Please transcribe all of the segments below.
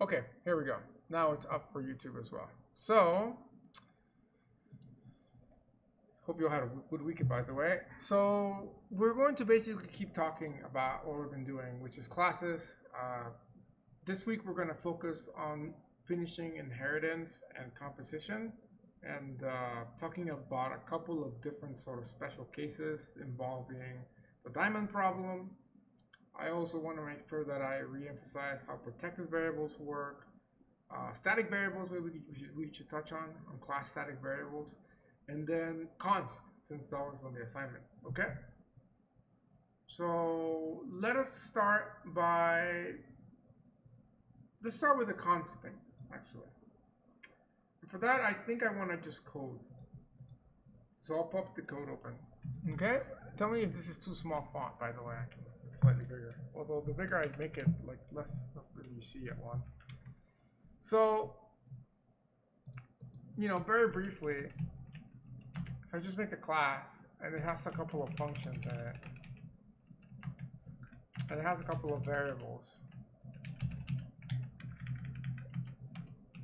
Okay, here we go. Now it's up for YouTube as well. So, hope you all had a good weekend, by the way. So, we're going to basically keep talking about what we've been doing, which is classes. This week, we're going to focus on finishing inheritance and composition, and talking about a couple of different sort of special cases involving the diamond problem. I also want to make sure that I re-emphasize how protected variables work. Static variables we should touch on class static variables. And then const, since that was on the assignment. Okay? So let's start with the const thing, actually. And for that, I think I want to just code. So I'll pop the code open. Okay? Tell me if this is too small font, by the way. I can make it slightly bigger. Although the bigger I make it, like less of it you see at once. So, very briefly, if I just make a class and it has a couple of functions in it, and it has a couple of variables,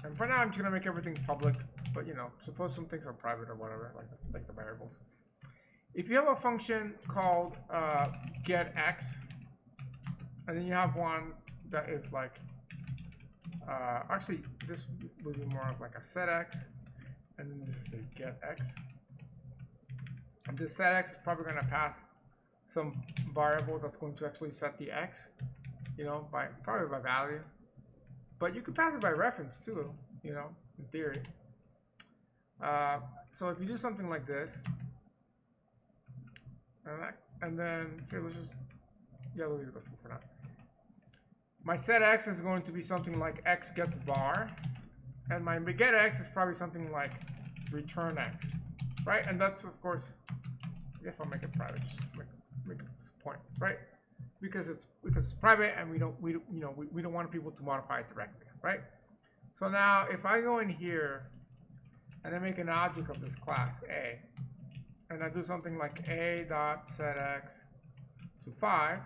and for now I'm just gonna make everything public, but suppose some things are private or whatever, like the variables. If you have a function called getX, and then you have one that is like, actually this would be more of like a setX, and then this is a getX. And this setX is probably going to pass some variable that's going to actually set the x, probably by value. But you could pass it by reference too, in theory. So if you do something like this, and then here, let's leave it for now. My set x is going to be something like x gets bar, and my get x is probably something like return x, right? And that's, of course, I guess I'll make it private just to make a point, right? Because it's private, and we don't want people to modify it directly, right? So now if I go in here and I make an object of this class A, and I do something like a.setx to 5.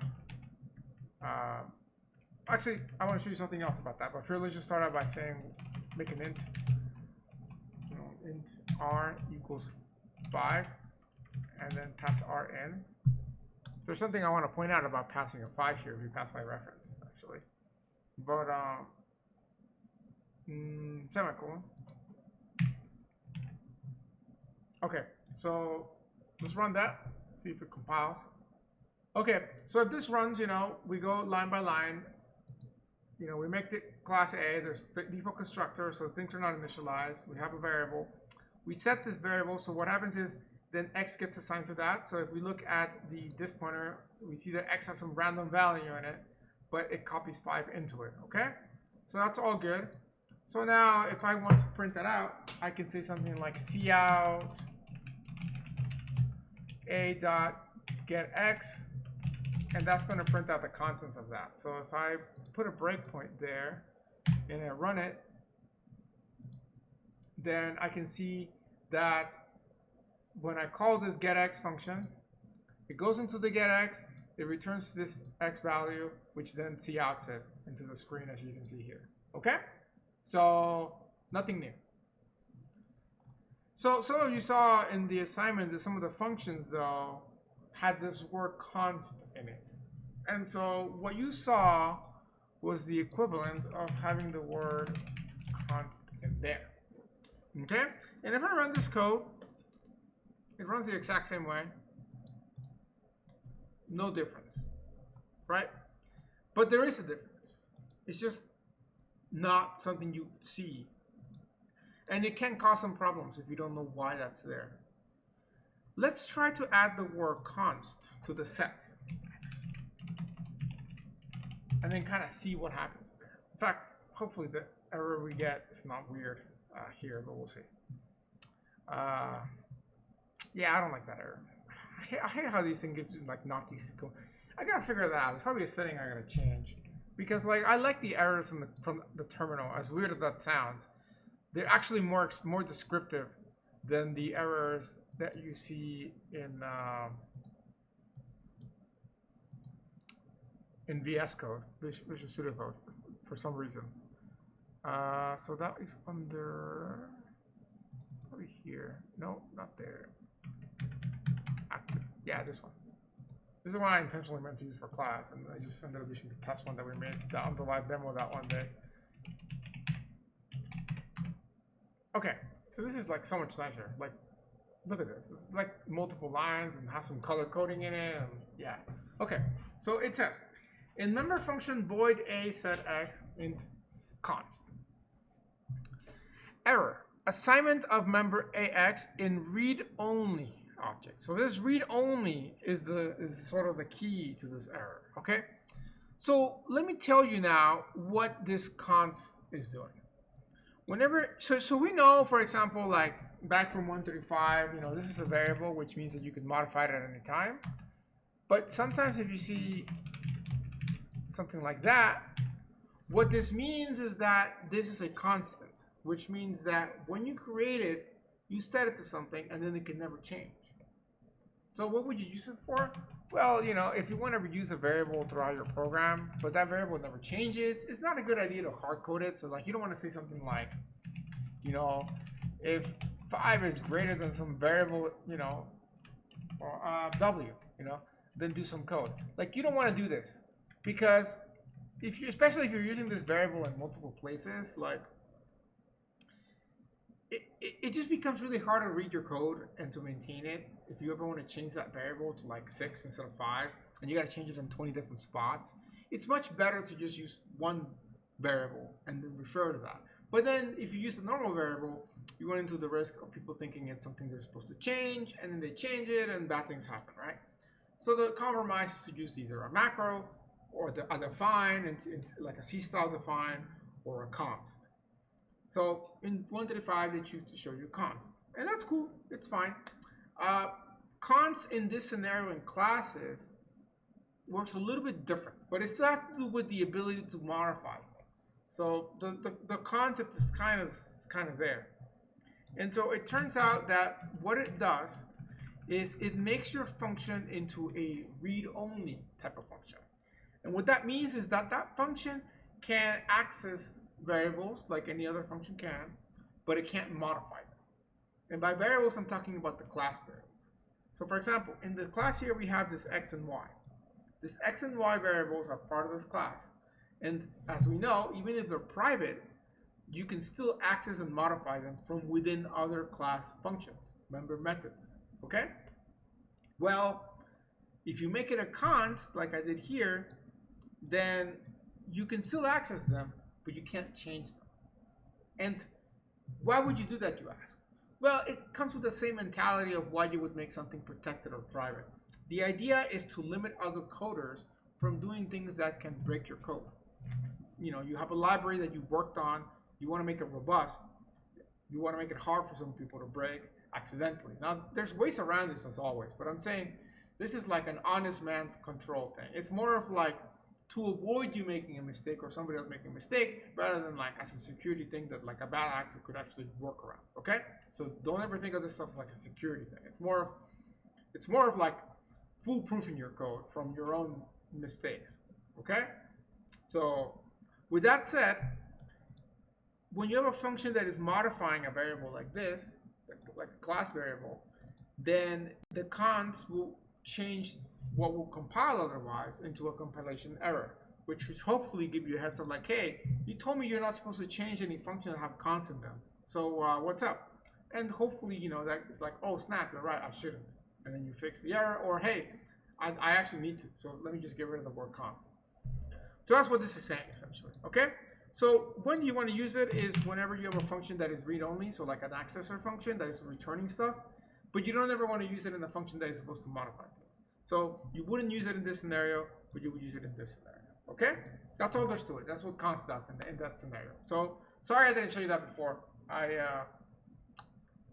Actually, I want to show you something else about that. But here, let's just start out by saying, make an int. Int r equals 5, and then pass r in. There's something I want to point out about passing a 5 here. If you pass by reference, actually. But semicolon. Okay, so let's run that. See if it compiles. Okay, so if this runs, we go line by line. We make the class A. There's the default constructor, so things are not initialized. We have a variable. We set this variable, so what happens is then x gets assigned to that. So if we look at this pointer, we see that x has some random value in it, but it copies 5 into it, okay? So that's all good. So now if I want to print that out, I can say something like cout a.getx, and that's going to print out the contents of that. So if I put a breakpoint there and I run it, then I can see that when I call this getX function, it goes into the getX, it returns this x value, which then couts it into the screen, as you can see here. Okay? So nothing new. So some of you saw in the assignment that some of the functions, though, had this word const in it. And so what you saw was the equivalent of having the word const in there. Okay? And if I run this code, it runs the exact same way. No difference. Right? But there is a difference. It's just not something you see. And it can cause some problems if you don't know why that's there. Let's try to add the word const to the set. And then kind of see what happens there. In fact, hopefully the error we get is not weird here, but we'll see. Yeah, I don't like that error. I hate how these things get like not these. I gotta figure that out. It's probably a setting I gotta change, because I like the errors from the terminal. As weird as that sounds, they're actually more descriptive than the errors that you see in VS Code, Visual Studio Code, for some reason. So that is under over here. No, not there. Yeah, this one. This is one I intentionally meant to use for class, and I just ended up using the test one that we made on the live demo that one day. Okay, so this is like so much nicer. Like, look at this. It's like multiple lines and has some color coding in it, and yeah. Okay, so it says, in member function void a set x int const. Error. Assignment of member ax in read-only object. So this read-only is sort of the key to this error. Okay. So let me tell you now what this const is doing. Whenever so we know, for example, like back from 135, you know, this is a variable, which means that you can modify it at any time. But sometimes if you see something like that, what this means is that this is a constant, which means that when you create it, you set it to something and then it can never change. So what would you use it for? Well, you know, if you want to reuse a variable throughout your program, but that variable never changes, it's not a good idea to hard code it. So like, you don't want to say something like, you know, if 5 is greater than some variable, you know, or w, you know, then do some code. Like, you don't want to do this, because if you, especially if you're using this variable in multiple places, like it just becomes really hard to read your code and to maintain it. If you ever want to change that variable to like 6 instead of 5, and you got to change it in 20 different spots, it's much better to just use one variable and then refer to that. But then if you use a normal variable, you run into the risk of people thinking it's something they're supposed to change, and then they change it and bad things happen, right? So the compromise is to use either a macro or a define, into like a C-style define, or a const. So in 135, they choose to show you const, and that's cool. It's fine. Const in this scenario in classes works a little bit different, but it still has to do with the ability to modify things. So the concept is kind of there, and so it turns out that what it does is it makes your function into a read-only type of function, and what that means is that that function can access variables like any other function can, but it can't modify them. And by variables, I'm talking about the class variables. So for example, in the class here, we have this x and y. This x and y variables are part of this class. And as we know, even if they're private, you can still access and modify them from within other class functions, member methods, okay? Well, if you make it a const, like I did here, then you can still access them, but you can't change them. And why would you do that, you ask? Well, it comes with the same mentality of why you would make something protected or private. The idea is to limit other coders from doing things that can break your code. You know, you have a library that you worked on, you want to make it robust, you want to make it hard for some people to break accidentally. Now, there's ways around this as always, but I'm saying this is like an honest man's control thing. It's more of like to avoid you making a mistake or somebody else making a mistake, rather than like as a security thing that like a bad actor could actually work around. Okay, so don't ever think of this stuff like a security thing. It's more of like foolproofing your code from your own mistakes. Okay, so with that said, when you have a function that is modifying a variable like this, like a class variable, then the const will change what will compile otherwise into a compilation error, which should hopefully give you a heads up like, hey, you told me you're not supposed to change any function that have const in them. So what's up? And hopefully, you know, that it's like, oh snap, you're right, I shouldn't. And then you fix the error, or hey, I actually need to. So let me just get rid of the word const. So that's what this is saying essentially, okay? So when you want to use it is whenever you have a function that is read-only, so like an accessor function that is returning stuff, but you don't ever want to use it in a function that is supposed to modify things. So you wouldn't use it in this scenario, but you would use it in this scenario. Okay? That's all there's to it. That's what const does in that scenario. So sorry I didn't show you that before. Yeah,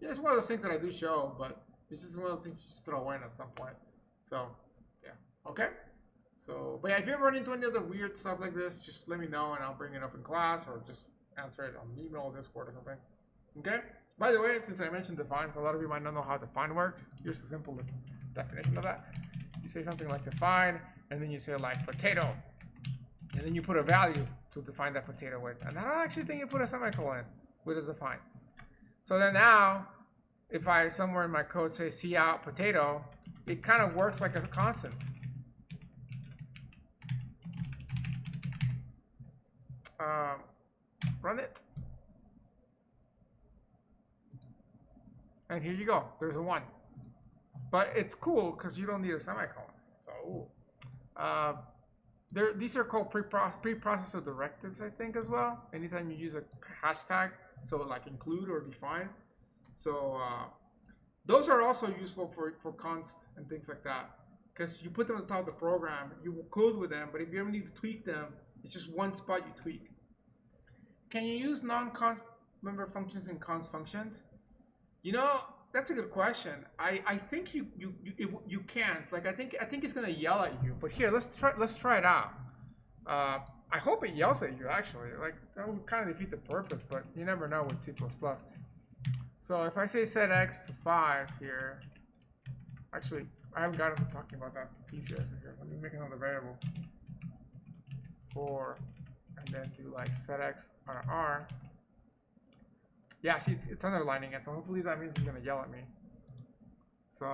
it's one of those things that I do show, but it's just one of those things you just throw in at some point. So yeah. Okay? So, but yeah, if you ever run into any other weird stuff like this, just let me know and I'll bring it up in class or just answer it on email or Discord or something. Okay? By the way, since I mentioned defines, a lot of you might not know how define works. Here's a simple definition of that. You say something like define, and then you say like potato, And then you put a value to define that potato with. And I don't actually think you put a semicolon with a define. So then now, if I somewhere in my code say cout potato, it kind of works like a constant. Run it. And here you go. There's a 1. But it's cool because you don't need a semicolon. So, these are called preprocessor directives, I think, as well. Anytime you use a hashtag, so like include or define. So those are also useful for const and things like that, because you put them on top of the program, you will code with them, but if you ever need to tweak them, it's just one spot you tweak. Can you use non-const member functions in const functions? You know, that's a good question. I think you can't. Like I think it's gonna yell at you. But here, let's try it out. I hope it yells at you actually. Like that would kind of defeat the purpose, but you never know with C++. So if I say set x to 5 here, actually I haven't got into talking about that piece here. So here, let me make another variable. 4, and then do like set x on r. Yeah, see, it's underlining it, so hopefully that means it's going to yell at me. So,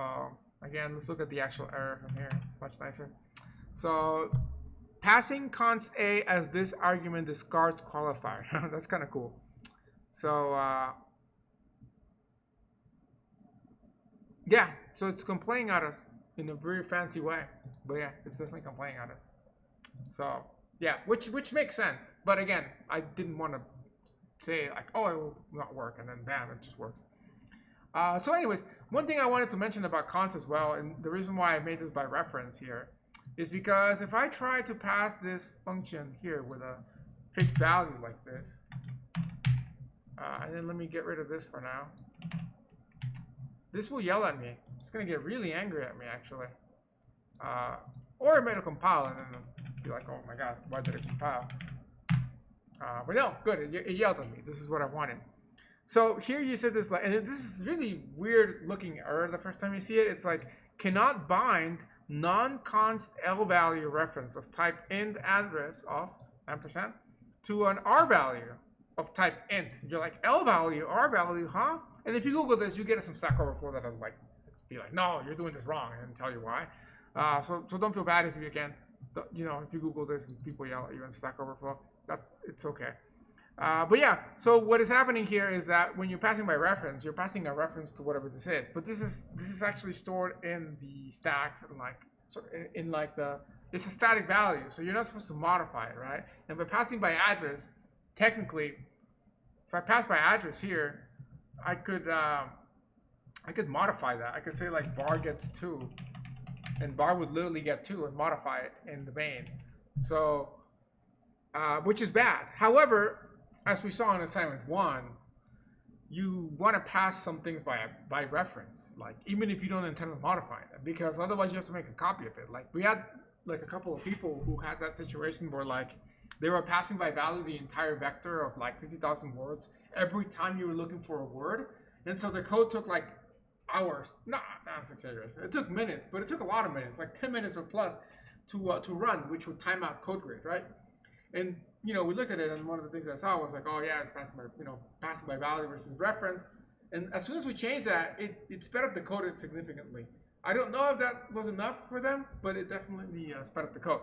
again, let's look at the actual error from here. It's much nicer. So, passing const a as this argument discards qualifier. That's kind of cool. So, yeah, so it's complaining at us in a very fancy way. But yeah, it's definitely complaining at us. So, yeah, which makes sense. But again, I didn't want to say like, oh, it will not work, and then bam, it just works. So anyways, one thing I wanted to mention about const as well, and the reason why I made this by reference here, is because if I try to pass this function here with a fixed value like this, and then let me get rid of this for now, this will yell at me. It's going to get really angry at me, actually. Or it may compile and then be like, oh my god, why did it compile? But no, good, it yelled at me. This is what I wanted. So here you said this, like, and this is really weird looking error the first time you see it. It's like, cannot bind non-const L value reference of type int address of ampersand to an R value of type int. You're like, L value, R value, huh? And if you Google this, you get some Stack Overflow that'll like be like, no, you're doing this wrong, and tell you why. So don't feel bad if you again, you know, if you Google this and people yell at you in Stack Overflow. It's okay. But yeah, so what is happening here is that when you're passing by reference, you're passing a reference to whatever this is. But this is actually stored in the stack, it's a static value, so you're not supposed to modify it, right? And by passing by address, technically, if I pass by address here, I could modify that. I could say like bar gets 2, and bar would literally get 2 and modify it in the main. So, which is bad. However, as we saw in assignment 1, you want to pass some things by reference, like even if you don't intend to modify it, because otherwise you have to make a copy of it. Like we had like a couple of people who had that situation where like they were passing by value the entire vector of like 50,000 words every time you were looking for a word, and so the code took like hours. Not 6 hours. It took minutes, but it took a lot of minutes, like 10 minutes or plus, to run, which would time out code grid, right? And you know, we looked at it, and one of the things I saw was like, oh yeah, it's passing by value versus reference. And as soon as we changed that, it sped up the code significantly. I don't know if that was enough for them, but it definitely sped up the code.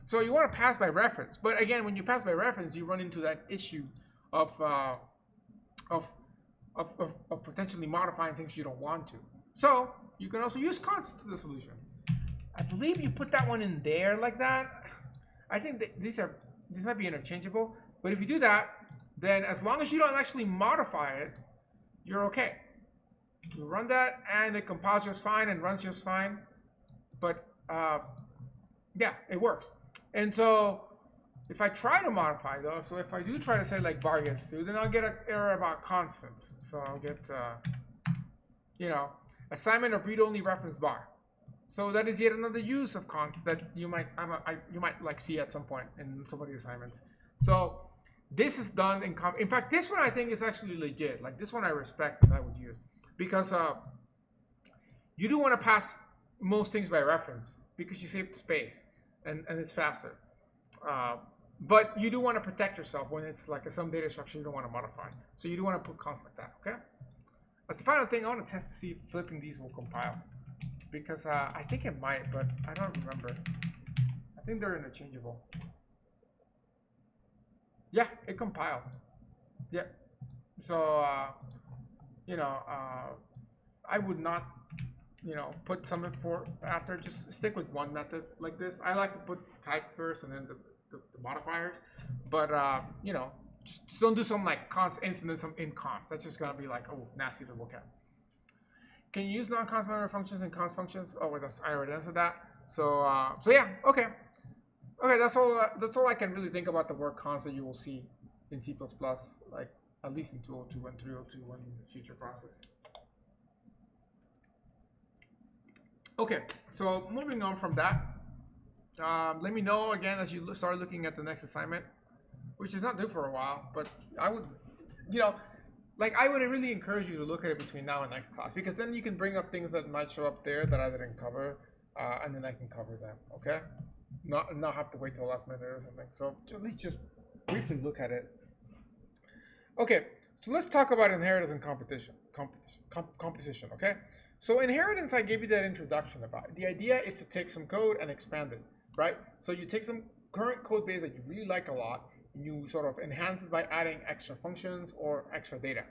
So you want to pass by reference, but again, when you pass by reference, you run into that issue of potentially modifying things you don't want to. So you can also use const to the solution. I believe you put that one in there like that. I think that these might be interchangeable, but if you do that, then as long as you don't actually modify it, you're okay. You run that, and it compiles just fine and runs just fine. But yeah, it works. And so if I try to modify though, so if I do try to say like bar gets 2, then I'll get an error about constants. So I'll get you know, assignment of read-only reference bar. So that is yet another use of const that you might like see at some point in some of the assignments. So this is done in fact, this one I think is actually legit. Like this one I respect and I would use, because you do want to pass most things by reference because you save space and it's faster. But you do want to protect yourself when it's like some data structure you don't want to modify. So you do want to put const like that, okay? As the final thing, I want to test to see if flipping these will compile. Because I think it might, but I don't remember. I think they're interchangeable. Yeah, it compiled. Yeah. So, you know, I would not, you know, put some for after. Just stick with one method like this. I like to put type first and then the modifiers. But, you know, just don't do some like const inst and then some in const. That's just going to be like, oh, nasty to look at. Can you use non-const memory functions and const functions? Oh, wait, I already answered that. So yeah, okay. Okay, that's all I can really think about the word const that you will see in C++, like at least in 202 and 302 and future process. Okay, so moving on from that, let me know again as you start looking at the next assignment, which is not due for a while, but I would, you know, like I would really encourage you to look at it between now and next class, because then you can bring up things that might show up there that I didn't cover, and then I can cover them, okay? Not have to wait till the last minute or something. So at least just briefly look at it. Okay, so let's talk about inheritance and composition, okay? So inheritance, I gave you that introduction about. The idea is to take some code and expand it, right? So you take some current code base that you really like a lot, and you sort of enhance it by adding extra functions or extra data,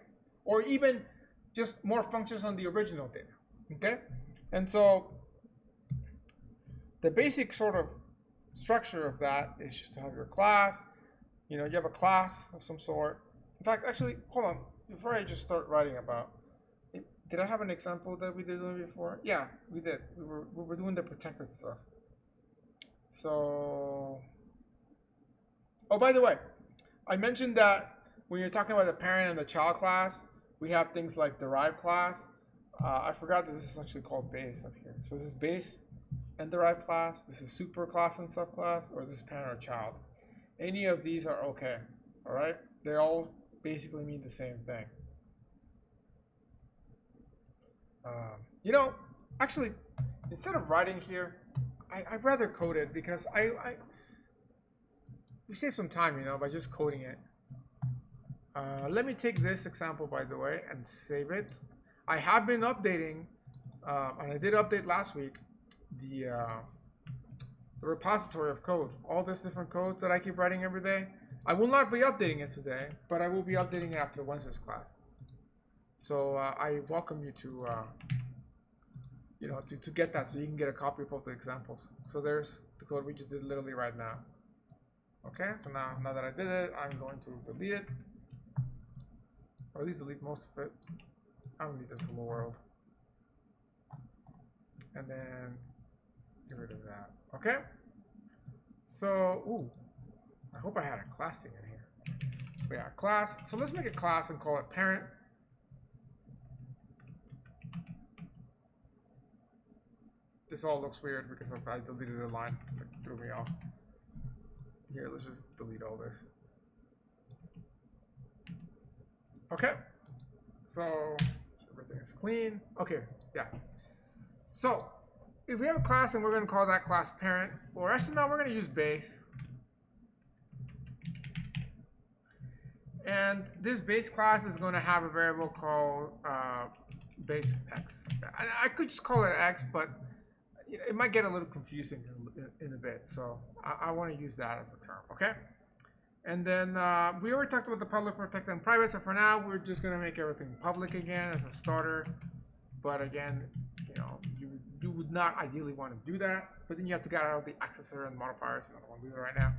or even just more functions on the original data, okay? And so the basic sort of structure of that is just to have your class. You know, you have a class of some sort. In fact, actually, hold on. Before I just start writing about it, did I have an example that we did before? Yeah, we did. We were doing the protected stuff. So, oh, by the way, I mentioned that when you're talking about the parent and the child class, we have things like derived class. I forgot that this is actually called base up here. So this is base and derived class. This is super class and subclass, or this is parent or child. Any of these are okay, all right? They all basically mean the same thing. You know, actually, instead of writing here, I'd rather code it, because we save some time, you know, by just coding it. Let me take this example, by the way, and save it. I have been updating, and I did update last week, the repository of code, all these different codes that I keep writing every day. I will not be updating it today, but I will be updating it after Wednesday's class. So I welcome you to, you know, to get that, so you can get a copy of both the examples. So there's the code we just did literally right now. Okay, so now that I did it, I'm going to delete it, or at least delete most of it. I don't need this hello world, and then get rid of that. Okay. So, ooh, I hope I had a class thing in here. But yeah, class. So let's make a class and call it parent. This all looks weird because I deleted a line that threw me off. Here, let's just delete all this. Okay. So everything is clean. Okay, yeah. So if we have a class and we're going to call that class parent, or actually no, we're going to use base. And this base class is going to have a variable called base x. I could just call it x, but it might get a little confusing in a bit. So I want to use that as a term, okay? And then we already talked about the public, protected, and private. So for now, we're just going to make everything public again as a starter. But again, you know, you would not ideally want to do that. But then you have to get out of the accessor and modifiers. And I don't want to do that right now.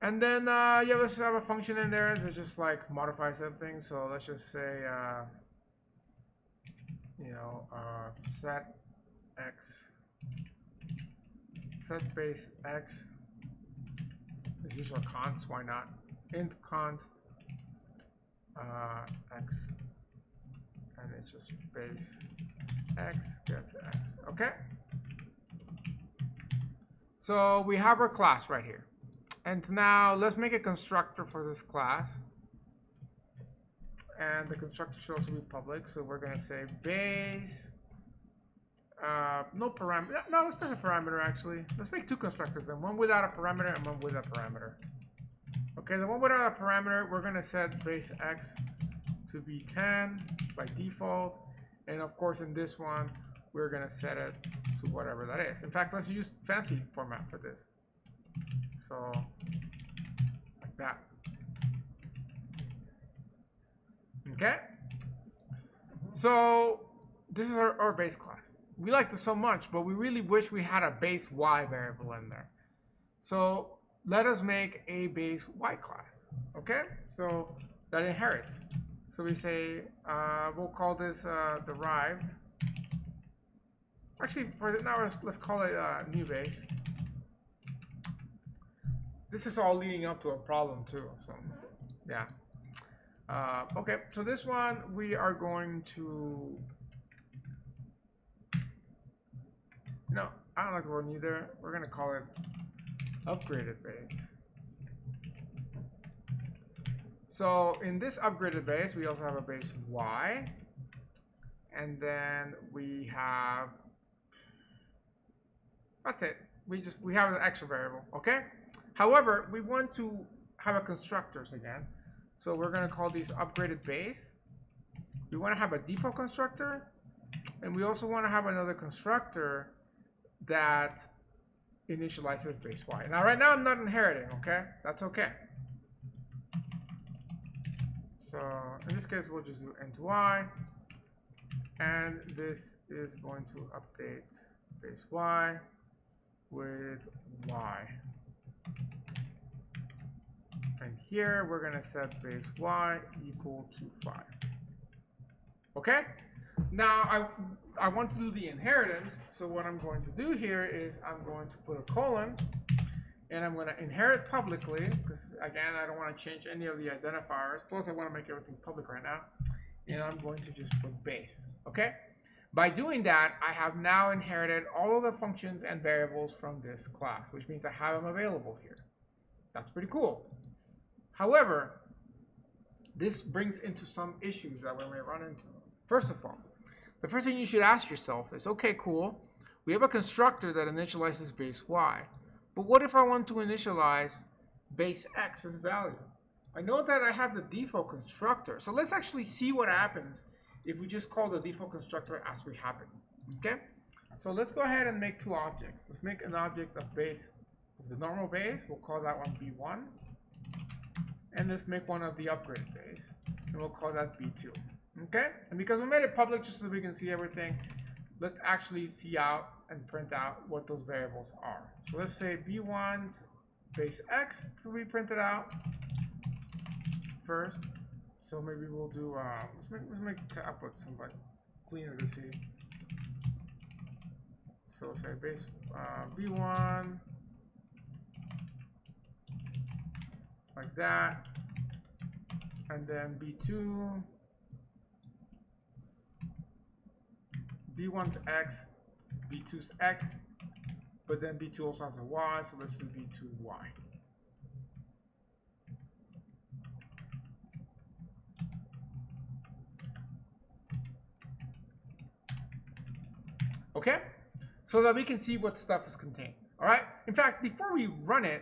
And then you also have a function in there that just like modify something. So let's just say, you know, set x, set base x. Let's use our const, why not? Int const x, and it's just base x gets x. Okay. So we have our class right here. And now let's make a constructor for this class. And the constructor should also be public. So we're going to say base No parameter. No, let's make a parameter actually. Let's make two constructors then. One without a parameter and one with a parameter. Okay, the one without a parameter, we're gonna set base x to be 10 by default. And of course in this one, we're gonna set it to whatever that is. In fact, let's use fancy format for this. So, like that. Okay? So, this is our base class. We like this so much, but we really wish we had a base y variable in there. So, let us make a base y class. Okay? So, that inherits. So we say, we'll call this derived. Actually, for now, let's call it new base. This is all leading up to a problem too. So, yeah. Okay, so this one we are going to. No, I don't like the word neither. We're gonna call it upgraded base. So in this upgraded base, we also have a base y, and then we have. That's it. We have an extra variable. Okay. However, we want to have a constructors again. So we're going to call these upgraded base. We want to have a default constructor. And we also want to have another constructor that initializes base y. Now, right now, I'm not inheriting, okay? That's okay. So in this case, we'll just do int y. And this is going to update base y with y. And here we're going to set base y equal to 5. Okay? Now I want to do the inheritance. So what I'm going to do here is I'm going to put a colon and I'm going to inherit publicly because again I don't want to change any of the identifiers. Plus I want to make everything public right now. And I'm going to just put base. Okay? By doing that, I have now inherited all of the functions and variables from this class, which means I have them available here. That's pretty cool. However, this brings into some issues that we may run into. First of all, the first thing you should ask yourself is, okay, cool. We have a constructor that initializes base y. But what if I want to initialize base x as value? I know that I have the default constructor. So let's actually see what happens if we just call the default constructor as we have it. Okay? So let's go ahead and make two objects. Let's make an object of base of the normal base. We'll call that one b1. And let's make one of the upgraded base. And we'll call that b2. Okay? And because we made it public just so we can see everything, let's actually see out and print out what those variables are. So let's say b1's base x will be printed out first. So maybe we'll do, let's make the output somewhat cleaner to see. So we'll say base b1, like that, and then b2, b1's x, b2's x, but then b2 also has a y, so let's do b2y. Okay, so that we can see what stuff is contained. All right. In fact, before we run it,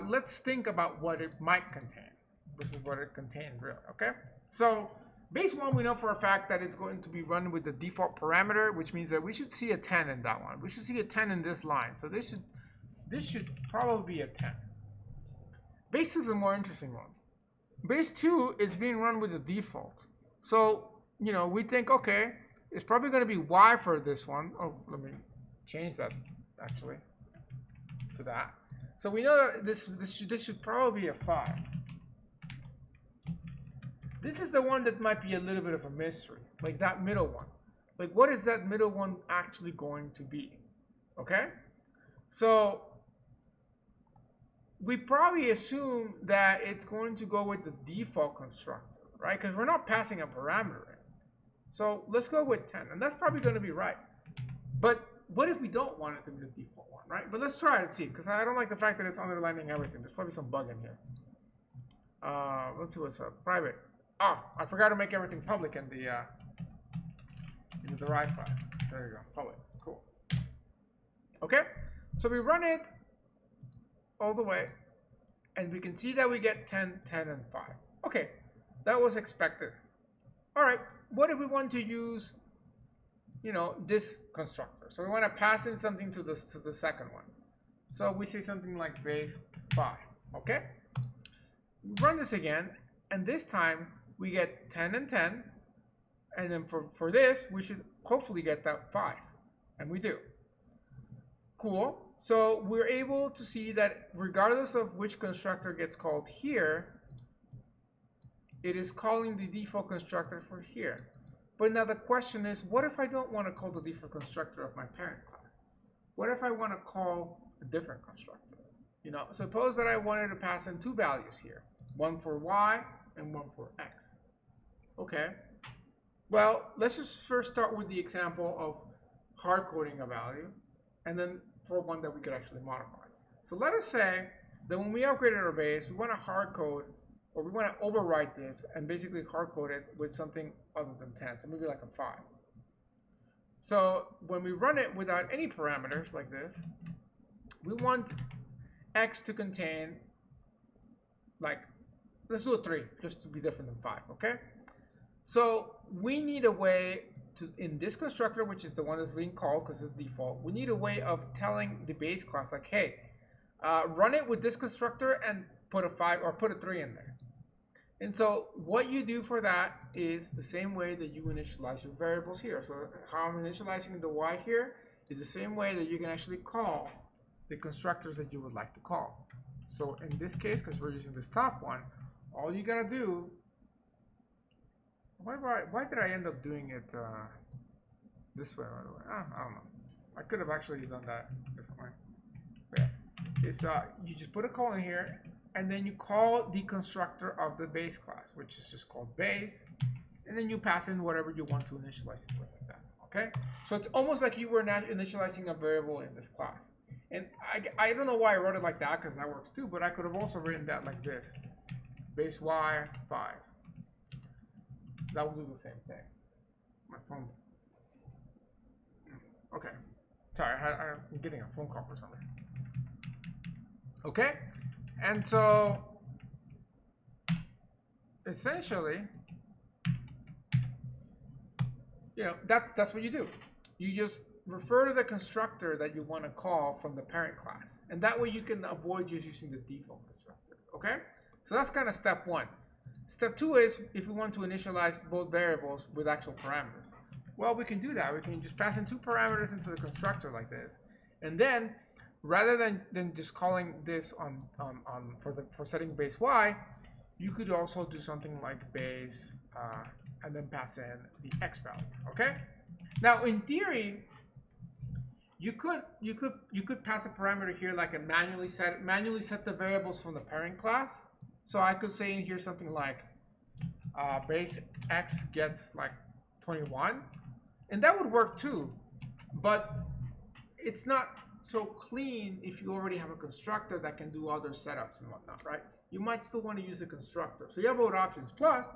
let's think about what it might contain versus what it contains, really. Okay. So base 1, we know for a fact that it's going to be run with the default parameter, which means that we should see a 10 in that one. We should see a 10 in this line. So this should probably be a 10. Base 2 is a more interesting one. Base 2 is being run with the default. So, you know, we think, okay, it's probably going to be y for this one. Oh, let me change that actually to that. So we know that this should probably be a 5. This is the one that might be a little bit of a mystery, like that middle one. Like, what is that middle one actually going to be? Okay? So we probably assume that it's going to go with the default constructor, right? Because we're not passing a parameter in. So let's go with 10, and that's probably going to be right. But what if we don't want it to be the default one, right? But let's try it and see, because I don't like the fact that it's underlining everything. There's probably some bug in here. Let's see what's up. Private. Oh, I forgot to make everything public in in the derived class. There you go, public, cool. Okay, so we run it all the way, and we can see that we get 10, 10, and 5. Okay, that was expected. All right, what if we want to use, you know, this constructor? So we want to pass in something to the second one. So we say something like base 5. Okay, run this again, and this time we get 10 and 10, and then for this we should hopefully get that 5, and we do. Cool. So we're able to see that regardless of which constructor gets called here, it is calling the default constructor for here. But now the question is, what if I don't want to call the default constructor of my parent class? What if I want to call a different constructor? You know, suppose that I wanted to pass in two values here, one for y and one for x. Okay. Well, let's just first start with the example of hard coding a value, and then for one that we could actually modify. So let us say that when we upgraded our base, we want to hard code, or we want to overwrite this and basically hard code it with something other than 10, so maybe like a 5. So when we run it without any parameters like this, we want x to contain, like, let's do a 3 just to be different than 5, okay? So we need a way to, in this constructor, which is the one that's being called because it's default, we need a way of telling the base class, like, hey, run it with this constructor and put a 5 or put a 3 in there. And so what you do for that is the same way that you initialize your variables here. So how I'm initializing the y here is the same way that you can actually call the constructors that you would like to call. So in this case, because we're using this top one, all you gotta do, why did I end up doing it this way, by the way? I don't know. I could have actually done that differently. But yeah, it's you just put a colon here, and then you call the constructor of the base class, which is just called base, and then you pass in whatever you want to initialize it with, like that. Okay? So it's almost like you were not initializing a variable in this class. And I don't know why I wrote it like that, because that works too, but I could have also written that like this. Base y 5. That will do the same thing. My phone. Okay. Sorry, I'm getting a phone call for something. Okay? And so, essentially, you know, that's what you do. You just refer to the constructor that you want to call from the parent class. And that way you can avoid just using the default constructor. Okay? So that's kind of step one. Step two is if we want to initialize both variables with actual parameters. Well, we can do that. We can just pass in two parameters into the constructor like this. And then, rather than just calling this for setting base y, you could also do something like base and then pass in the x value. Okay? Now, in theory, you could pass a parameter here like a manually set the variables from the parent class. So I could say in here something like base x gets like 21, and that would work too, but it's not so clean if you already have a constructor that can do other setups and whatnot, right? You might still want to use the constructor. So you have both options. Plus,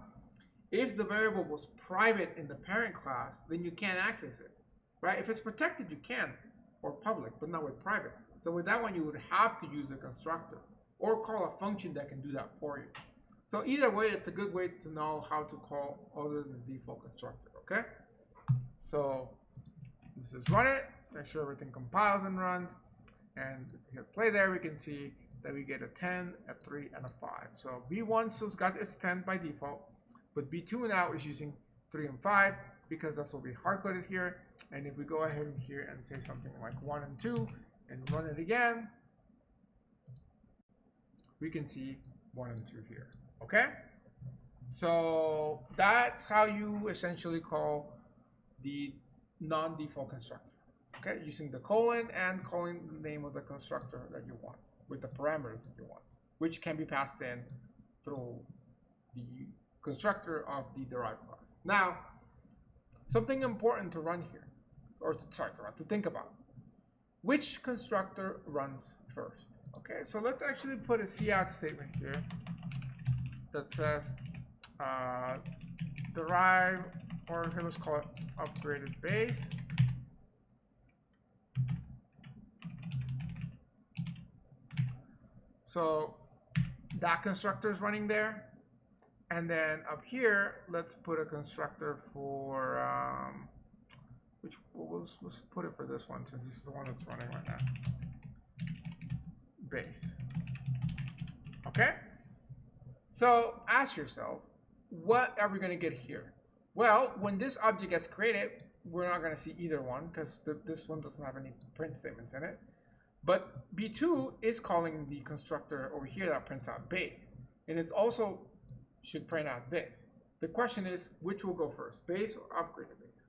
if the variable was private in the parent class, then you can't access it, right? If it's protected, you can, or public, but not with private. So with that one, you would have to use a constructor or call a function that can do that for you. So either way, it's a good way to know how to call other than the default constructor, okay? So let's just run it, make sure everything compiles and runs, and if we hit play there, we can see that we get a 10, a 3, and a 5. So B1 still got its 10 by default, but B2 now is using 3 and 5 because that's what we hard-coded here. And if we go ahead in here and say something like 1 and 2 and run it again, we can see 1 and 2 here, okay? So that's how you essentially call the non-default constructor, okay? Using the colon and calling the name of the constructor that you want with the parameters that you want, which can be passed in through the constructor of the derived class. Now, something important to run here, or to think about. Which constructor runs first? Okay, so let's actually put a cout statement here that says derive or here, let's call it upgraded base. So that constructor is running there. And then up here, let's put a constructor for, let's put it for this one, since this is the one that's running right now. Base. Okay? So ask yourself, what are we going to get here? Well, when this object gets created, we're not going to see either one, because this one doesn't have any print statements in it. But B2 is calling the constructor over here that prints out base. And it's also should print out this. The question is, which will go first, base or upgraded base?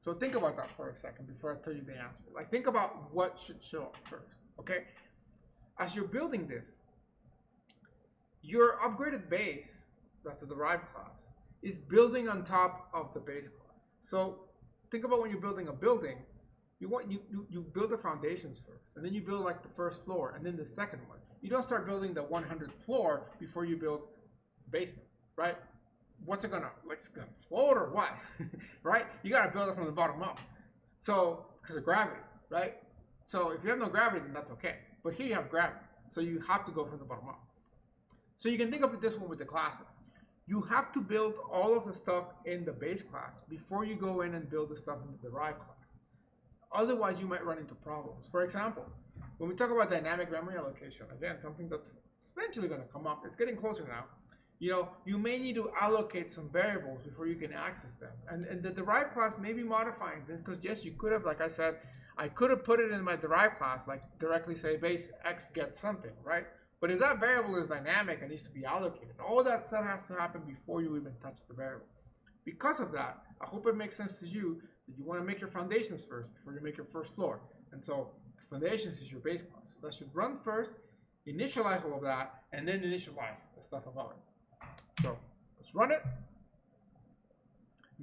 So think about that for a second before I tell you the answer. Like, think about what should show up first, okay? As you're building this, your upgraded base, that's the derived class, is building on top of the base class. So think about when you're building a building, you build the foundations first, and then you build like the first floor, and then the second one. You don't start building the 100th floor before you build the basement, right? What's it gonna, like, it's gonna float or what? Right? You gotta build it from the bottom up. So, because of gravity, right? So if you have no gravity, then that's okay. But here you have gravity, so you have to go from the bottom up. So you can think of it this one with the classes. You have to build all of the stuff in the base class before you go in and build the stuff in the derived class. Otherwise, you might run into problems. For example, when we talk about dynamic memory allocation, again, something that's eventually going to come up, it's getting closer now. You know, you may need to allocate some variables before you can access them. And the derived class may be modifying this, because yes, you could have, like I said, I could have put it in my derived class, like directly say base x gets something, right? But if that variable is dynamic and needs to be allocated, all that stuff has to happen before you even touch the variable. Because of that, I hope it makes sense to you that you want to make your foundations first before you make your first floor. And so foundations is your base class. So that should run first, initialize all of that, and then initialize the stuff above it. So let's run it.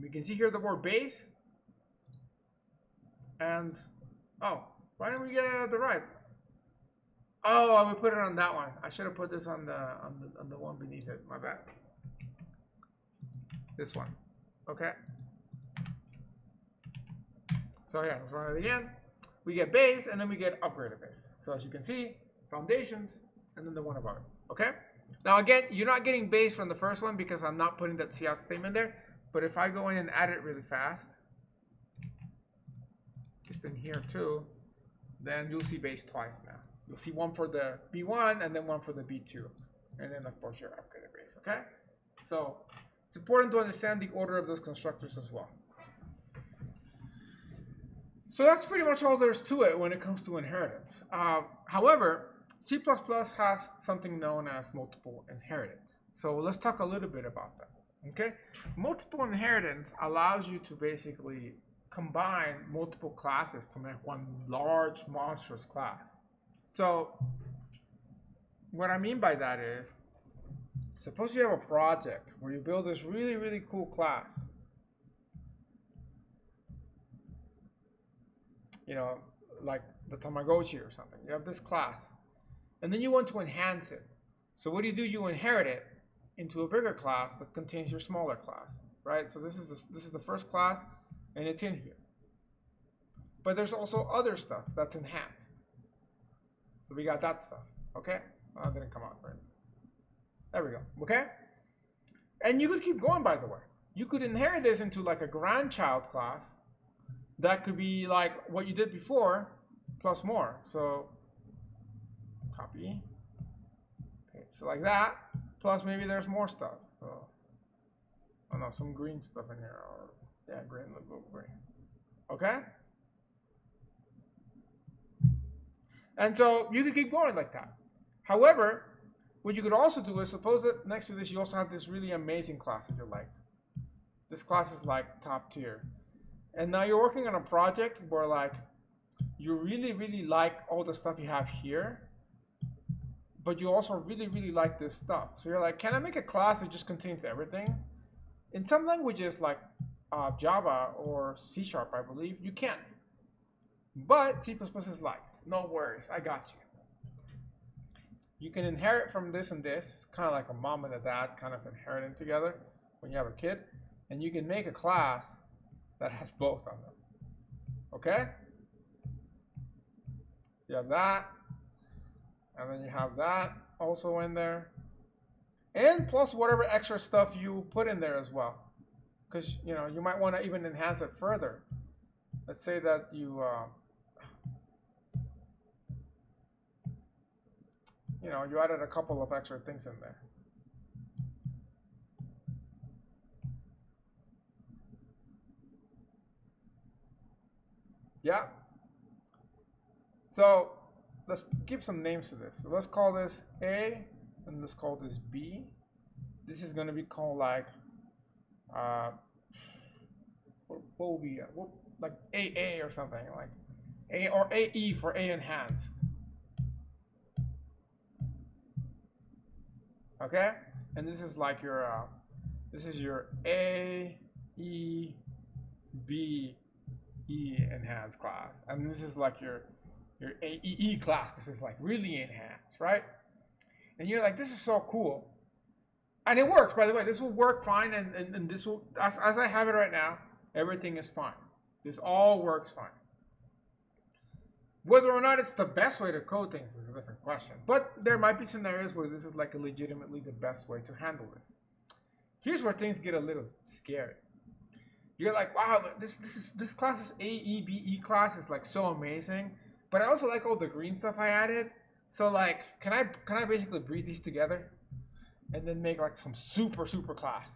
We can see here the word base. And, oh, why didn't we get it at the right? Oh, we put it on that one. I should have put this on the one beneath it. My bad. This one. Okay. So yeah, let's run it again. We get base, and then we get upgraded base. So as you can see, foundations, and then the one above it. Okay. Now again, you're not getting base from the first one because I'm not putting that cout statement there. But if I go in and add it really fast, just in here too, then you'll see base twice now. You'll see one for the B1 and then one for the B2. And then of course your upgraded base, okay? So it's important to understand the order of those constructors as well. So that's pretty much all there's to it when it comes to inheritance. However, C++ has something known as multiple inheritance. So let's talk a little bit about that, okay? Multiple inheritance allows you to basically combine multiple classes to make one large monstrous class. So what I mean by that is, suppose you have a project where you build this really, really cool class. You know, like the Tamagotchi or something. You have this class. And then you want to enhance it. So what do? You inherit it into a bigger class that contains your smaller class, right? So this is the first class, and it's in here. But there's also other stuff that's enhanced. So we got that stuff, okay? Oh, it didn't come out right. There we go, okay? And you could keep going, by the way. You could inherit this into like a grandchild class. That could be like what you did before, plus more. So copy, okay, so like that, plus maybe there's more stuff. So, oh no, some green stuff in here, or yeah, green, little green, okay? And so you could keep going like that. However, what you could also do is, suppose that next to this you also have this really amazing class that you like. This class is like top tier. And now you're working on a project where like you really, really like all the stuff you have here, but you also really, really like this stuff. So you're like, can I make a class that just contains everything? In some languages like Java or C#, I believe, you can't. But C++ is like, no worries, I got you. You can inherit from this and this. It's kind of like a mom and a dad kind of inheriting together when you have a kid. And you can make a class that has both of them. Okay? You have that, and then you have that also in there, and plus whatever extra stuff you put in there as well, because you know you might want to even enhance it further. Let's say that you you know, you added a couple of extra things in there. Yeah. So let's give some names to this. So let's call this A, and let's call this B. This is going to be called like, what will be like AA or something, like A or AE for A enhanced. Okay, and this is like your this is your A, E, B, E enhanced class, and this is like your AEE class, because it's like really enhanced, right? And you're like, this is so cool, and it works. By the way, this will work fine, and this will, as I have it right now, everything is fine. This all works fine. Whether or not it's the best way to code things is a different question. But there might be scenarios where this is like legitimately the best way to handle it. Here's where things get a little scary. You're like, wow, this class is AEBE class is like so amazing. But I also like all the green stuff I added. So like, can I basically breed these together and then make like some super class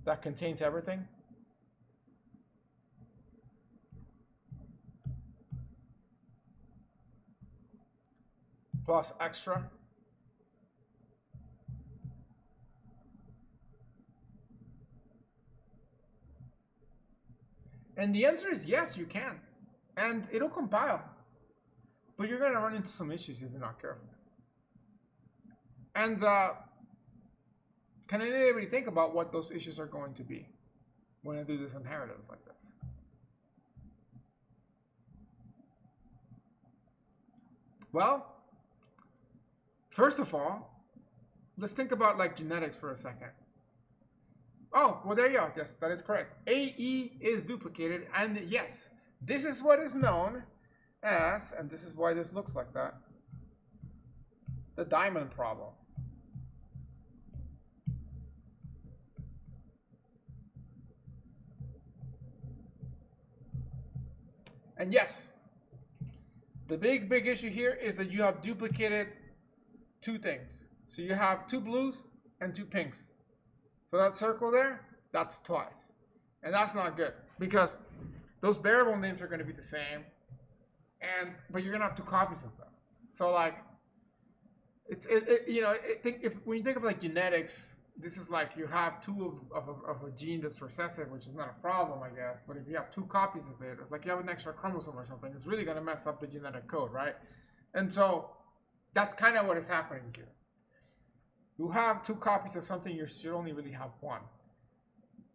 that contains everything? Plus extra. And the answer is yes, you can. And it'll compile. But you're going to run into some issues if you're not careful. And can anybody think about what those issues are going to be when I do this inheritance like this? Well, first of all, let's think about like genetics for a second. Oh, well, there you go. Yes, that is correct. AE is duplicated, and yes, this is what is known as, and this is why this looks like that, the diamond problem. And yes, the big issue here is that you have duplicated two things. So you have two blues and two pinks. So that circle there, that's twice. And that's not good, because those variable names are going to be the same, but you're going to have two copies of them. So like, when you think of like genetics, this is like you have two of a gene that's recessive, which is not a problem, I guess. But if you have two copies of it, like you have an extra chromosome or something, it's really going to mess up the genetic code, right? And so that's kind of what is happening here. You have two copies of something, you should only really have one.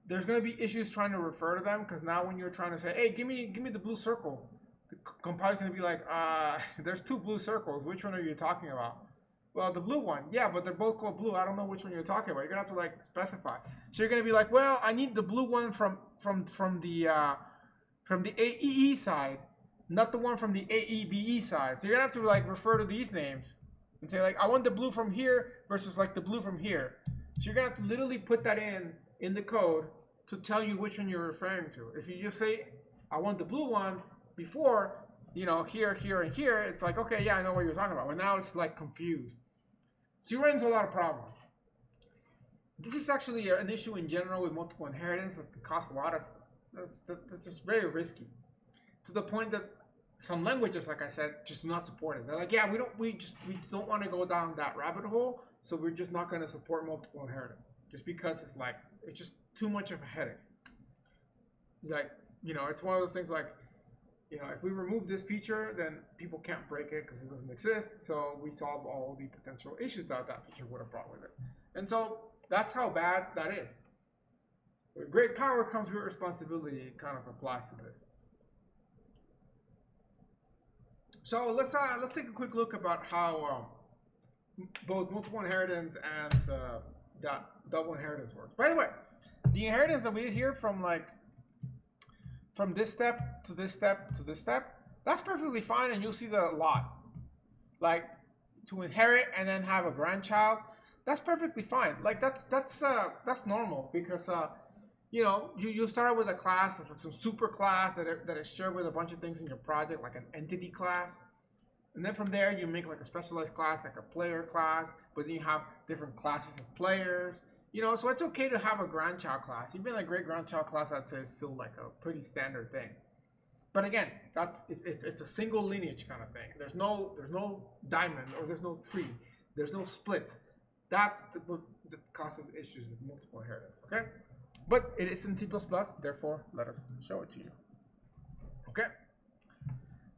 There's going to be issues trying to refer to them, because now when you're trying to say, hey, give me the blue circle, the compiler's going to be like, there's two blue circles. Which one are you talking about? Well, the blue one. Yeah, but they're both called blue. I don't know which one you're talking about. You're going to have to like specify. So you're going to be like, well, I need the blue one from the AEE side, not the one from the AEBE side. So you're going to have to like refer to these names and say like, I want the blue from here versus like the blue from here. So you're going to have to literally put that in the code to tell you which one you're referring to. If you just say, I want the blue one before, you know, here, and here, it's like, okay, yeah, I know what you're talking about. But now it's like confused. So you run into a lot of problems. This is actually an issue in general with multiple inheritance that can cost a lot of, that's just very risky. To the point that some languages, like I said, just do not support it. They're like, yeah, we don't want to go down that rabbit hole, so we're just not going to support multiple inheritance. Just because it's like, it's just too much of a headache. Like, you know, it's one of those things like, you know, if we remove this feature, then people can't break it because it doesn't exist. So we solve all the potential issues that feature would have brought with it. And so that's how bad that is. With great power comes great responsibility. It kind of applies to this. So let's take a quick look about how both multiple inheritance and double inheritance works. By the way, the inheritance that we did here from like from this step to this step to this step, that's perfectly fine, and you'll see that a lot. Like to inherit and then have a grandchild, that's perfectly fine. Like that's normal, because you know, you start out with a class that's like some super class that is shared with a bunch of things in your project, like an entity class. And then from there, you make like a specialized class, like a player class, but then you have different classes of players. You know, so it's okay to have a grandchild class. Even a great grandchild class, I'd say, is still like a pretty standard thing. But again, it's a single lineage kind of thing. There's no diamond, or there's no tree. There's no splits. That's what causes issues with multiple inheritance. Okay, but it is in C++. Therefore, let us show it to you. Okay.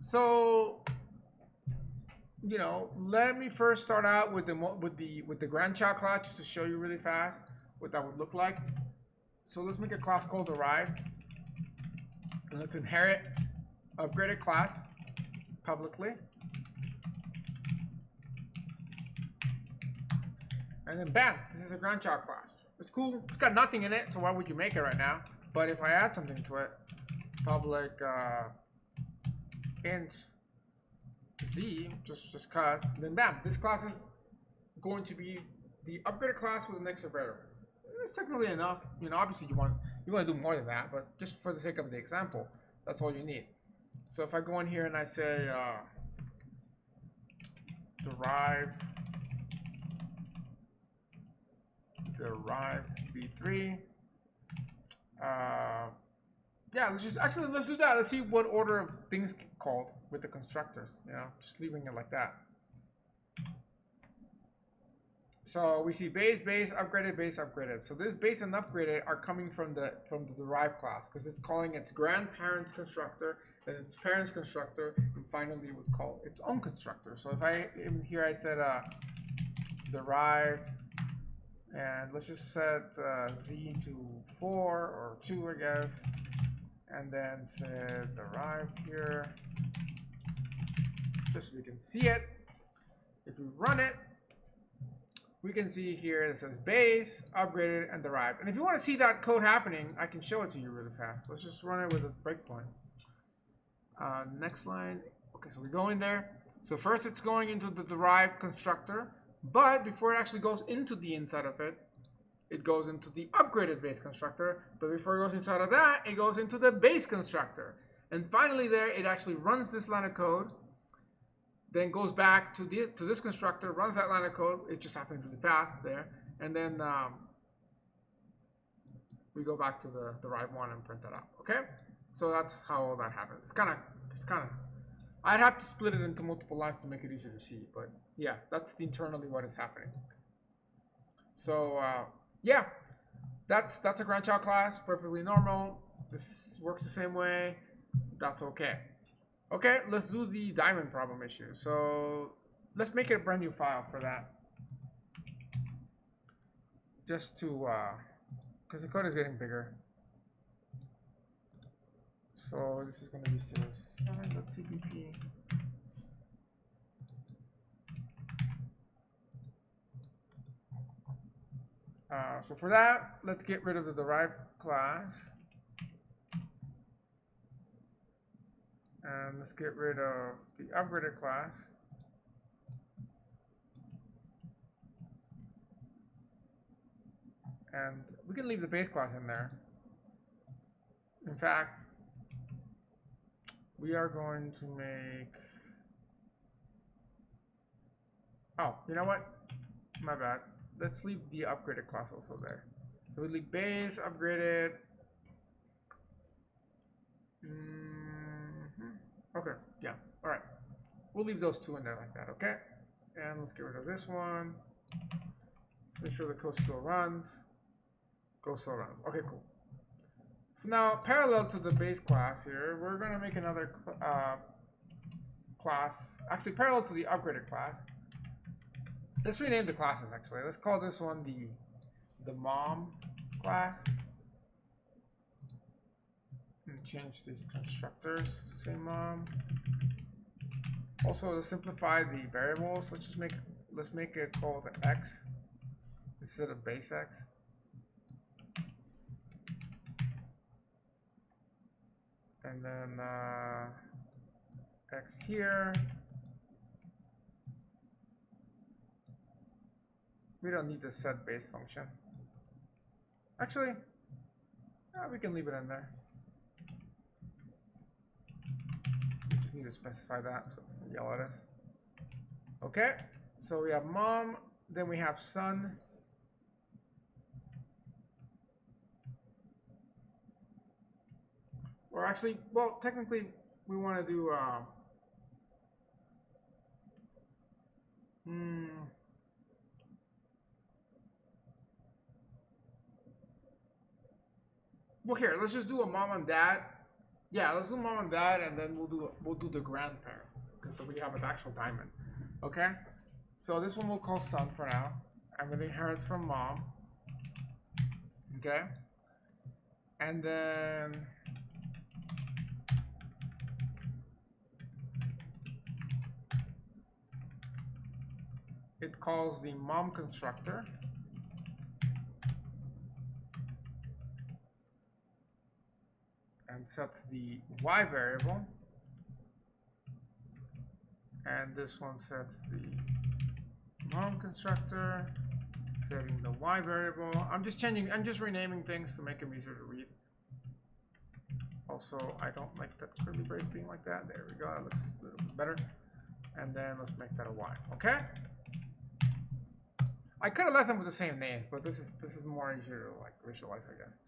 So, you know, let me first start out with the grandchild class, just to show you really fast what that would look like. So let's make a class called derived, and let's inherit upgraded class publicly, and then bam, this is a grandchild class. It's cool. It's got nothing in it, so why would you make it right now? But if I add something to it, public int z, just cause, then bam, this class is going to be the upgraded class with an extra variable. It's technically enough. You know, obviously you want to do more than that, but just for the sake of the example, that's all you need. So if I go in here and I say derived v3, yeah, let's do that. Let's see what order of things get called with the constructors. You know, just leaving it like that. So we see base, upgraded. So this base and upgraded are coming from the derived class, because it's calling its grandparents constructor, then its parents constructor, and finally it would call its own constructor. So if in here I said derived, and let's just set z to 4 or 2, I guess, and then say derived here, just so we can see it. If we run it, we can see here it says base, upgraded, and derived. And if you want to see that code happening, I can show it to you really fast. Let's just run it with a breakpoint. Next line. Okay, so we go in there. So first it's going into the derived constructor, but before it actually goes into the inside of it, it goes into the upgraded base constructor. But before it goes inside of that, it goes into the base constructor. And finally there, it actually runs this line of code, then goes back to this constructor, runs that line of code. It just happened really fast there. And then we go back to the derived one and print that out. Okay? So that's how all that happens. It's kind of, I'd have to split it into multiple lines to make it easier to see. But yeah, that's internally what is happening. So yeah, that's a grandchild class, perfectly normal. This works the same way. That's okay. Okay, let's do the diamond problem issue. So let's make it a brand new file for that. Just to, because the code is getting bigger. So this is going to be 07.cpp. So for that, let's get rid of the derived class. And let's get rid of the upgraded class. And we can leave the base class in there. In fact, we are going to make... Oh, you know what? My bad. Let's leave the upgraded class also there. So we leave base, upgraded. Okay, yeah, all right. We'll leave those two in there like that, okay? And let's get rid of this one. Let's make sure the code still runs. Code still runs. Okay, cool. So now, parallel to the base class here, we're going to make another class. Actually, parallel to the upgraded class. Let's rename the classes, actually. Let's call this one the mom class. And change these constructors to say mom. Also, to simplify the variables, let's make it called x instead of base x. and then X here. We don't need the set base function. Actually, we can leave it in there. We just need to specify that, so yell at us. Okay, so we have mom, then we have son. Or actually, well, technically, we want to do well, here, let's just do a mom and dad. Yeah, let's do mom and dad, and then we'll do the grandparent, because so we have an actual diamond. Okay, so this one we'll call son for now, and then it inherits from mom. Okay, and then it calls the mom constructor. And sets the y variable, and this one sets the mom constructor, setting the y variable. I'm just renaming things to make them easier to read. Also, I don't like that curly brace being like that. There we go, that looks a little bit better. And then let's make that a y, okay? I could have left them with the same names, but this is more easier to like visualize, I guess.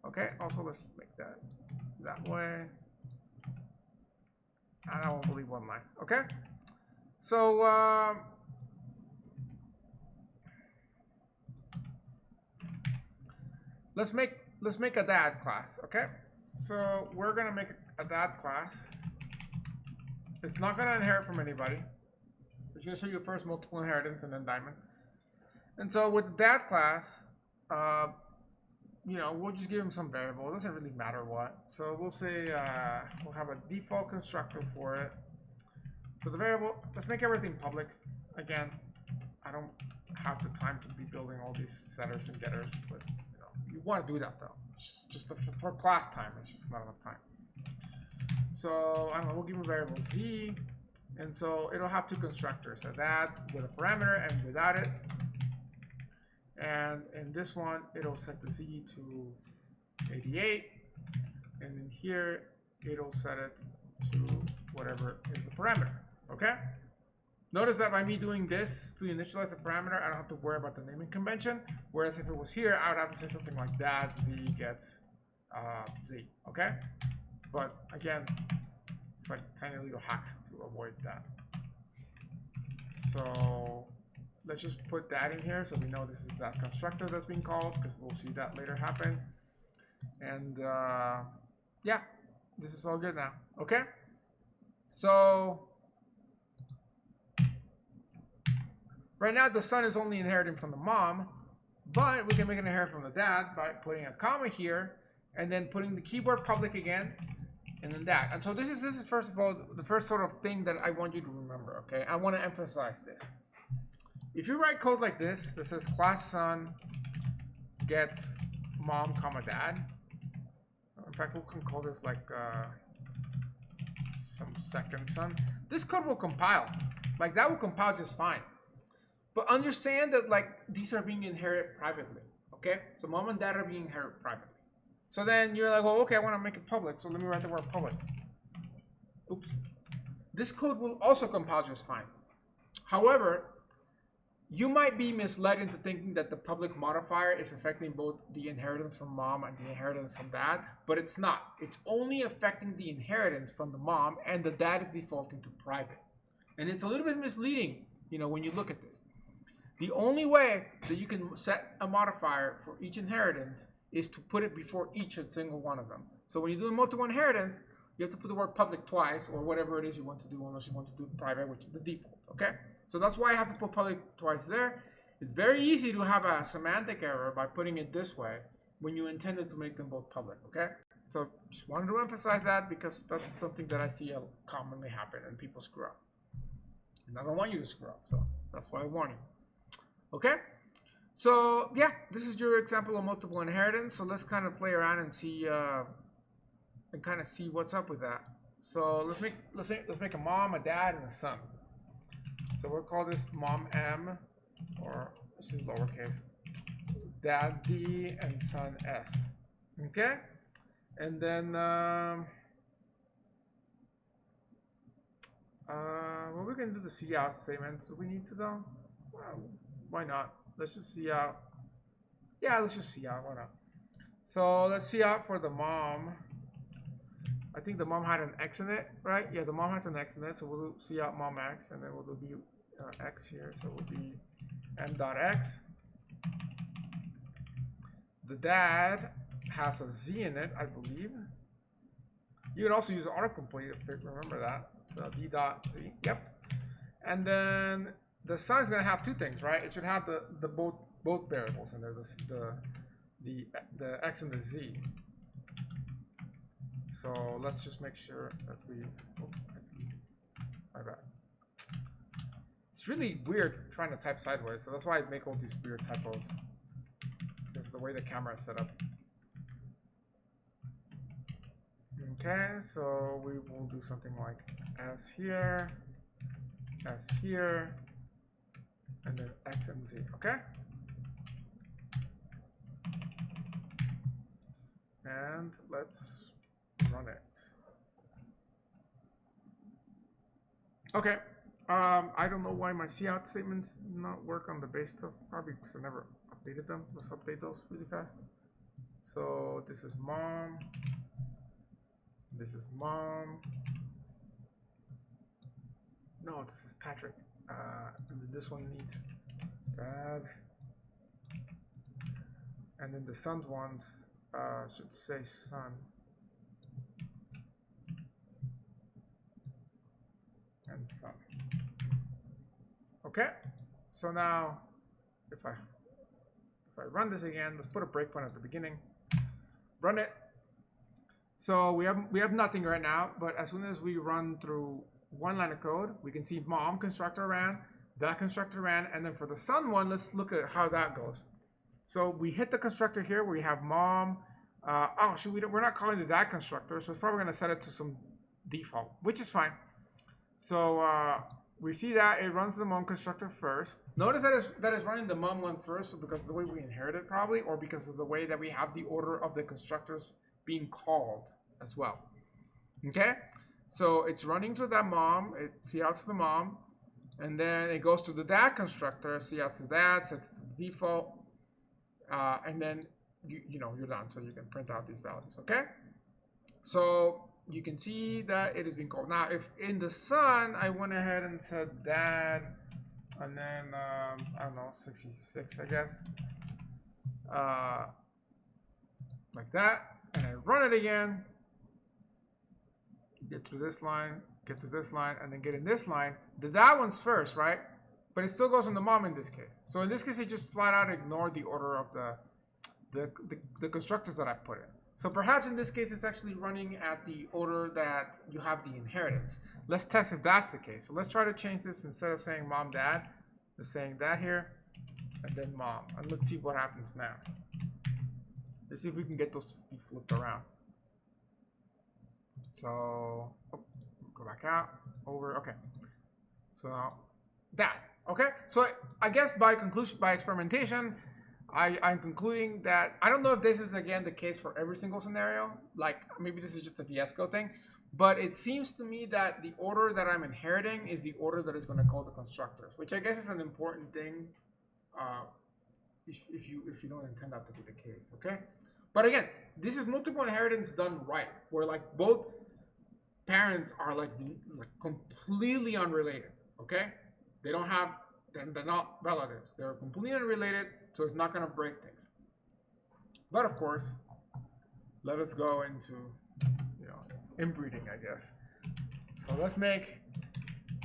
Okay, also let's make that way. And I won't leave one line. Okay, so let's make a dad class. Okay, so we're gonna make a dad class. It's not gonna inherit from anybody. It's gonna show you first multiple inheritance and then diamond. And so with the dad class, you know, we'll just give him some variable. It doesn't really matter what. So we'll say we'll have a default constructor for it. So the variable, let's make everything public. Again, I don't have the time to be building all these setters and getters, but you know, you want to do that though. Just for class time, it's just not enough time. So I don't know, we'll give a variable z, and so it'll have two constructors, a that with a parameter and without it. And in this one, it'll set the z to 88, and in here, it'll set it to whatever is the parameter. Okay? Notice that by me doing this to initialize the parameter, I don't have to worry about the naming convention. Whereas if it was here, I would have to say something like that z gets z. Okay? But again, it's like a tiny little hack to avoid that. So let's just put that in here so we know this is that constructor that's being called, because we'll see that later happen. And yeah, this is all good now. Okay, so right now the son is only inheriting from the mom, but we can make an inherit from the dad by putting a comma here and then putting the keyboard public again, and then that. And so this is first of all the first sort of thing that I want you to remember. Okay, I want to emphasize this. If you write code like this that says class son gets mom comma dad, in fact we can call this like some second son, this code will compile. Like that will compile just fine. But understand that like these are being inherited privately. Okay, so mom and dad are being inherited privately. So then you're like, well, okay, I want to make it public, so let me write the word public. Oops. This code will also compile just fine. However, you might be misled into thinking that the public modifier is affecting both the inheritance from mom and the inheritance from dad, but it's not. It's only affecting the inheritance from the mom, and the dad is defaulting to private. And it's a little bit misleading, you know, when you look at this. The only way that you can set a modifier for each inheritance is to put it before each and single one of them. So when you're doing multiple inheritance, you have to put the word public twice, or whatever it is you want to do, unless you want to do private, which is the default, okay? So that's why I have to put public twice there. It's very easy to have a semantic error by putting it this way when you intended to make them both public, okay? So just wanted to emphasize that because that's something that I see commonly happen and people screw up. And I don't want you to screw up, so that's why I warn you. Okay? So yeah, this is your example of multiple inheritance. So let's kind of play around and see and kind of see what's up with that. So let's make a mom, a dad, and a son. So we'll call this mom M, or this is lowercase, dad D, and son S. Okay, and then well, we can do the see out statement. Do we need to though? Well, why not? Let's just see out. Yeah, let's just see out. Why not? So let's see out for the mom. I think the mom had an X in it, right? Yeah, the mom has an X in it, so we'll do see out mom X, and then we'll do X here, so we'll be m.x. The dad has a Z in it, I believe. You can also use autocomplete if you remember that. So d.z, yep. And then the son's gonna have two things, right? It should have the both variables in there, the X and the Z. So let's just make sure that we, oh, my bad. It's really weird trying to type sideways, so that's why I make all these weird typos. Because of the way the camera is set up. Okay, so we will do something like S here, and then X and Z, okay? And let's run it. Okay, I don't know why my cout statements not work on the base stuff, probably because I never updated them. Let's update those really fast. So this is mom, this is mom, no, this is Patrick, and then this one needs dad, and then the son's ones should say son. And son. Okay, so now if I run this again, let's put a breakpoint at the beginning. Run it. So we have nothing right now, but as soon as we run through one line of code, we can see mom constructor ran, that constructor ran, and then for the son one, let's look at how that goes. So we hit the constructor here where we have mom. Oh, so we're not calling the that constructor, so it's probably going to set it to some default, which is fine. So we see that it runs the mom constructor first. Notice that it's running the mom one first because of the way we inherited probably, or because of the way that we have the order of the constructors being called as well. Okay, so it's running through that mom, it couts the mom, and then it goes to the dad constructor, couts the dad, sets it to the default, and then you're done. So you can print out these values. Okay, so you can see that it is being called. Now, if in the son, I went ahead and said dad, and then, I don't know, 66, I guess, like that, and I run it again, get to this line, and then get in this line. The dad one's first, right? But it still goes on the mom in this case. So in this case, it just flat out ignored the order of the constructors that I put in. So perhaps in this case, it's actually running at the order that you have the inheritance. Let's test if that's the case. So let's try to change this. Instead of saying mom, dad, we're saying that here, and then mom. And let's see what happens now. Let's see if we can get those to be flipped around. So, go back out, over, okay. So now, that, okay? So I guess by conclusion, by experimentation, I'm concluding that, I don't know if this is again the case for every single scenario, like maybe this is just a fiasco thing, but it seems to me that the order that I'm inheriting is the order that is going to call the constructors, which I guess is an important thing if you don't intend that to be the case, okay? But again, this is multiple inheritance done right, where like both parents are like completely unrelated, okay? They're not relatives. They're completely unrelated, so it's not going to break things. But of course, let us go into, inbreeding, I guess. So let's make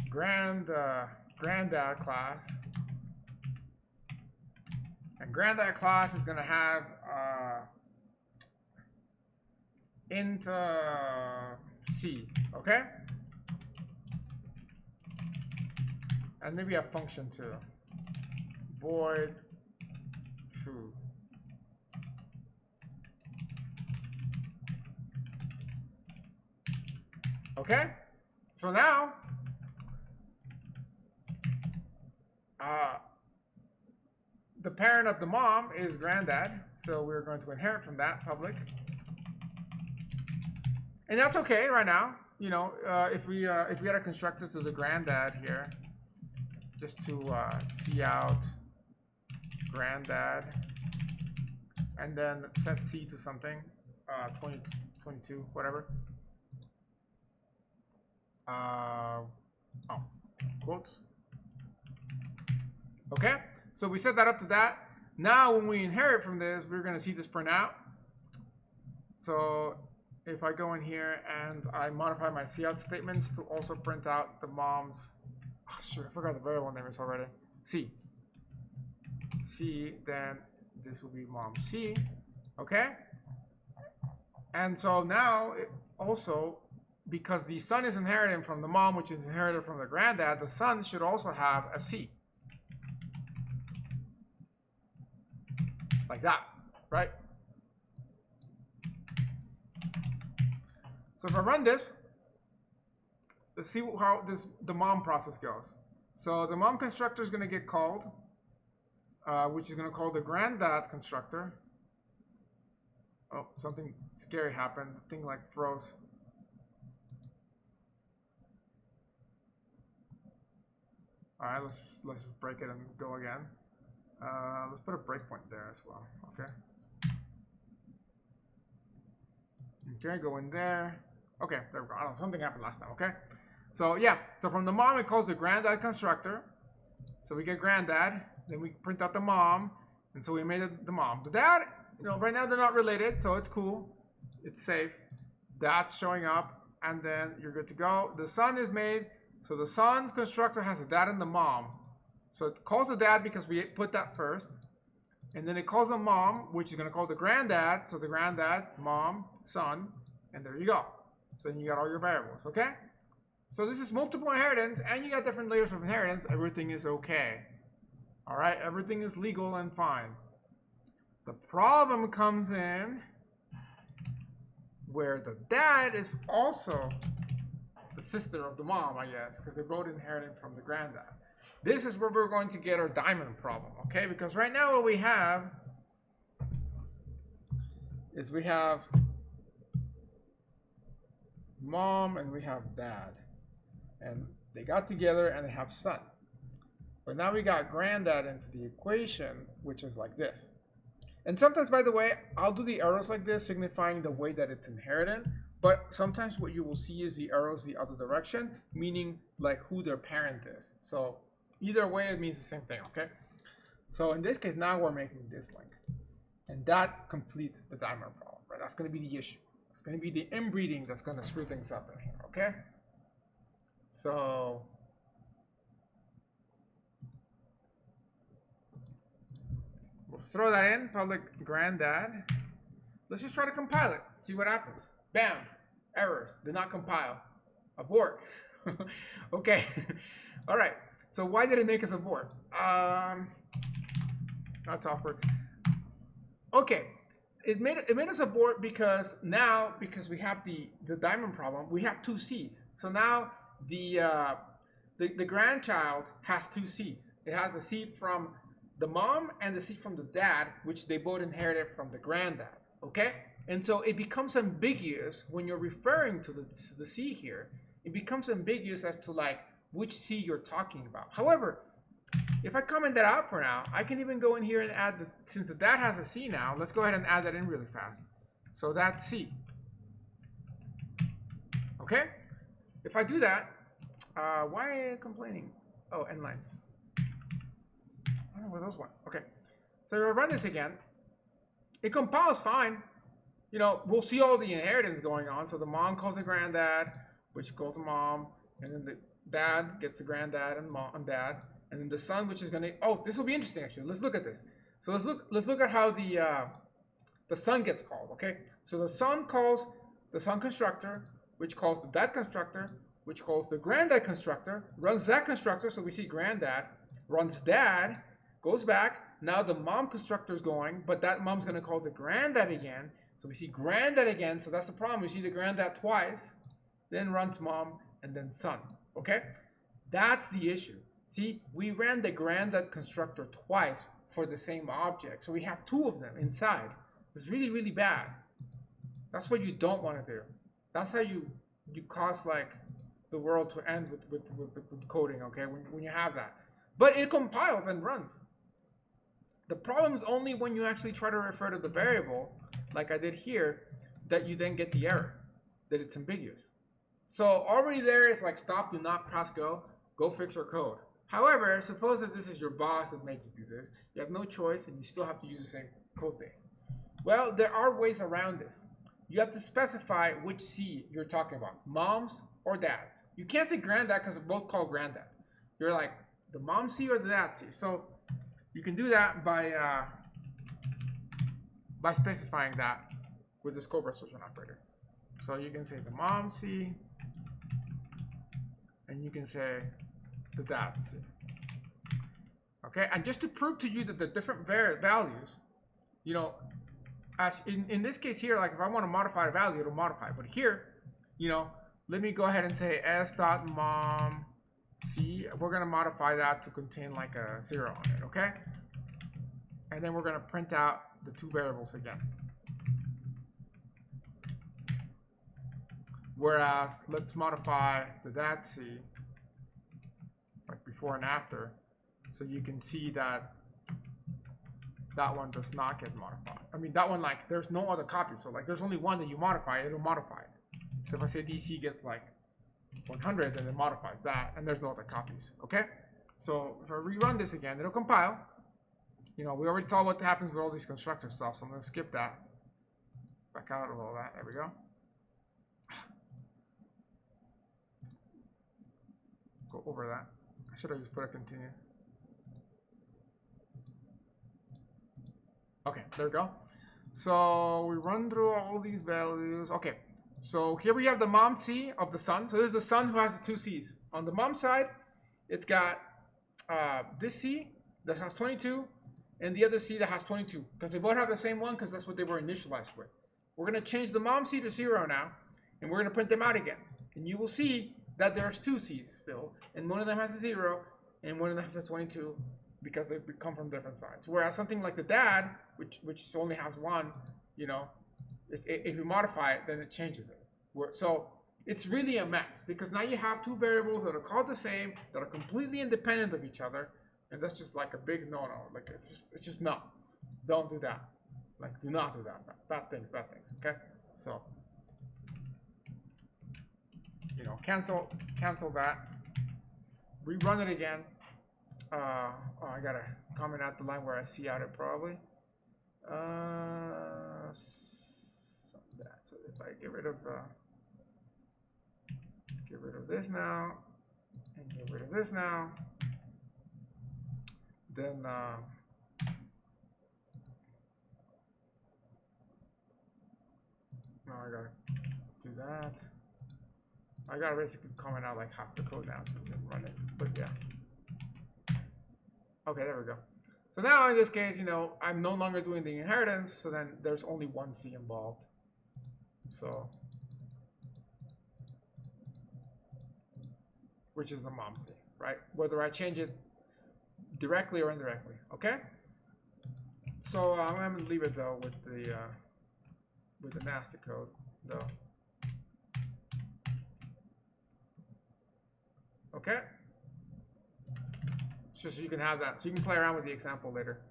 Granddad class. And Granddad class is going to have int C, okay? And maybe a function too. Void foo. Okay? So now, the parent of the mom is granddad. So we're going to inherit from that, public. And that's okay right now. You know, if we had a constructor to the granddad here, just to see out granddad, and then set C to something, 20, 22, whatever. Quotes. Okay, so we set that up to that. Now when we inherit from this, we're going to see this print out. So if I go in here and I modify my cout statements to also print out the mom's, oh, shoot, I forgot the variable name is already. C, then this will be mom C. Okay, and so now it also, because the son is inheriting from the mom, which is inherited from the granddad, the son should also have a C. Like that, right? So if I run this, let's see how the mom process goes. So the mom constructor is going to get called, which is going to call the granddad constructor. Oh, something scary happened. The thing like froze. All right, let's just break it and go again. Let's put a breakpoint there as well. Okay. Okay, go in there. Okay, there we go. I don't know, something happened last time. Okay. So yeah, so from the mom it calls the granddad constructor. So we get granddad, then we print out the mom, and so we made it the mom. The dad, you know, right now they're not related, so it's cool. It's safe. That's showing up, and then you're good to go. The son is made, so the son's constructor has the dad and the mom. So it calls the dad because we put that first, and then it calls the mom, which is going to call the granddad. So the granddad, mom, son, and there you go. So then you got all your variables, okay? So this is multiple inheritance, and you got different layers of inheritance. Everything is okay. All right, everything is legal and fine. The problem comes in where the dad is also the sister of the mom, I guess, because they both inherited from the granddad. This is where we're going to get our diamond problem, okay? Because right now what we have is we have mom and we have dad. And they got together and they have son. But now we got granddad into the equation, which is like this. And sometimes, by the way, I'll do the arrows like this, signifying the way that it's inherited. But sometimes what you will see is the arrows the other direction, meaning like who their parent is. So either way, it means the same thing, okay? So in this case, now we're making this link. And that completes the diamond problem, right? That's going to be the issue. It's going to be the inbreeding that's going to screw things up in here, okay? So we'll throw that in, public granddad. Let's just try to compile it, see what happens. Bam, errors, did not compile, abort. Okay, all right. So why did it make us abort? That's awkward. Okay, it made us abort because now, because we have the diamond problem, we have two C's. So now the grandchild has two C's. It has a C from the mom and the C from the dad, which they both inherited from the granddad. Okay, and so it becomes ambiguous when you're referring to the C here. It becomes ambiguous as to like which C you're talking about. However, if I comment that out for now, I can even go in here and add since the dad has a C now, let's go ahead and add that in really fast. So that's C. Okay? If I do that, why are you complaining? Oh, end lines. I don't know where those went. Okay. So if I run this again, it compiles fine. You know, we'll see all the inheritance going on. So the mom calls the granddad, which calls the mom, and then the dad gets the granddad and mom and dad, and then the son, which is gonna. Oh, this will be interesting actually. Let's look at this. So let's look at how the son gets called. Okay. So the son calls the son constructor, which calls the dad constructor, which calls the granddad constructor, runs that constructor. So we see granddad runs dad, goes back. Now the mom constructor is going, but that mom's gonna call the granddad again. So we see granddad again. So that's the problem. We see the granddad twice. then runs mom, and then son. Okay? That's the issue. See, we ran the Grandchild constructor twice for the same object. So we have two of them inside. It's really, really bad. That's what you don't want to do. That's how you cause like the world to end with coding, okay, when you have that. But it compiles and runs. The problem is only when you actually try to refer to the variable, like I did here, that you then get the error, that it's ambiguous. So already there is like stop, do not press go fix your code. However, suppose that this is your boss that made you do this. You have no choice and you still have to use the same code base. Well, there are ways around this. You have to specify which C you're talking about, mom's or dad's. You can't say granddad because they're both called granddad. You're like the mom C or the dad C. So you can do that by specifying that with the scope resolution operator. So you can say the mom C, and you can say the dad C. Okay, and just to prove to you that the different values, you know, as in this case here, like if I want to modify a value, it'll modify. But here, you know, let me go ahead and say s.mom C. We're going to modify that to contain like a 0 on it, okay? And then we're going to print out the two variables again. Whereas, let's modify the dad C, like before and after, so you can see that that one does not get modified. I mean, that one, like, there's no other copy. So, like, there's only one that you modify, it'll modify it. So if I say DC gets, like, 100, then it modifies that, and there's no other copies, okay? So if I rerun this again, it'll compile. You know, we already saw what happens with all these constructor stuff, so I'm going to skip that. Back out of all that. There we go. Go over that. I should have just put a continue. Okay, there we go. So we run through all these values. Okay, so here we have the mom C of the son. So this is the son who has the two C's. On the mom side, it's got this C that has 22 and the other C that has 22 because they both have the same one because that's what they were initialized with. We're going to change the mom C to 0 now, and we're going to print them out again. And you will see that there's two C's still, and one of them has a 0 and one of them has a 22 because they come from different sides. Whereas something like the dad, which only has one, you know, if you modify it, then it changes it. So it's really a mess because now you have two variables that are called the same, that are completely independent of each other, and that's just like a big no-no. Like it's just no, don't do that. Like do not do that. Bad things. Okay, so you know, cancel that. Rerun it again. Oh, I gotta comment out the line where I see out it probably. That. So if I get rid of this now and get rid of this now, then now I gotta do that. I gotta basically comment out like half the code now to run it, but yeah. Okay, there we go. So now in this case, you know, I'm no longer doing the inheritance, so then there's only one C involved. So, which is the mom C, right? Whether I change it directly or indirectly, okay? So I'm gonna leave it though with the nasty code though. Okay? Just so you can have that, so you can play around with the example later.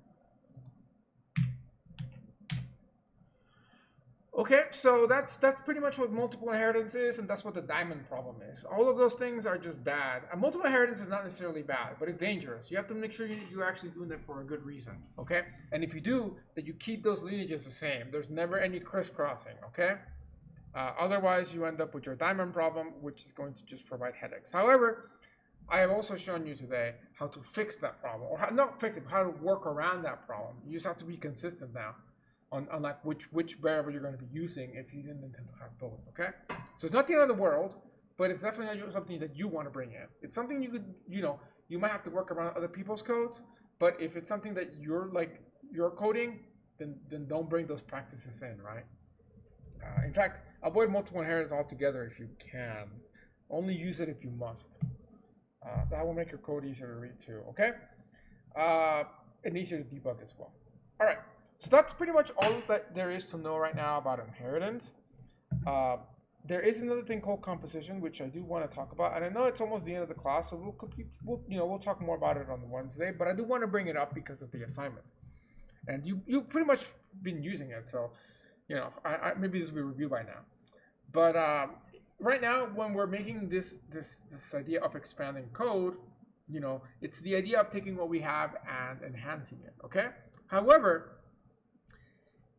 Okay, so that's pretty much what multiple inheritance is, and that's what the diamond problem is. All of those things are just bad. And multiple inheritance is not necessarily bad, but it's dangerous. You have to make sure you're actually doing it for a good reason, okay? And if you do, that you keep those lineages the same. There's never any crisscrossing, okay? Otherwise, you end up with your diamond problem, which is going to just provide headaches. However, I have also shown you today how to fix that problem, or not fix it, but how to work around that problem. You just have to be consistent now on like which variable you're going to be using if you didn't intend to have both, okay? So it's not the end of the world, but it's definitely something that you want to bring in. It's something you could, you know, you might have to work around other people's codes, but if it's something that you're coding, then don't bring those practices in, right? In fact, avoid multiple inheritance altogether if you can. Only use it if you must. That will make your code easier to read too, okay? And easier to debug as well. All right, so that's pretty much all that there is to know right now about inheritance. There is another thing called composition, which I do want to talk about, and I know it's almost the end of the class, so we'll talk more about it on Wednesday. But I do want to bring it up because of the assignment, and you've pretty much been using it, so maybe this will be reviewed by now. But right now, when we're making this idea of expanding code, it's the idea of taking what we have and enhancing it. Okay. However,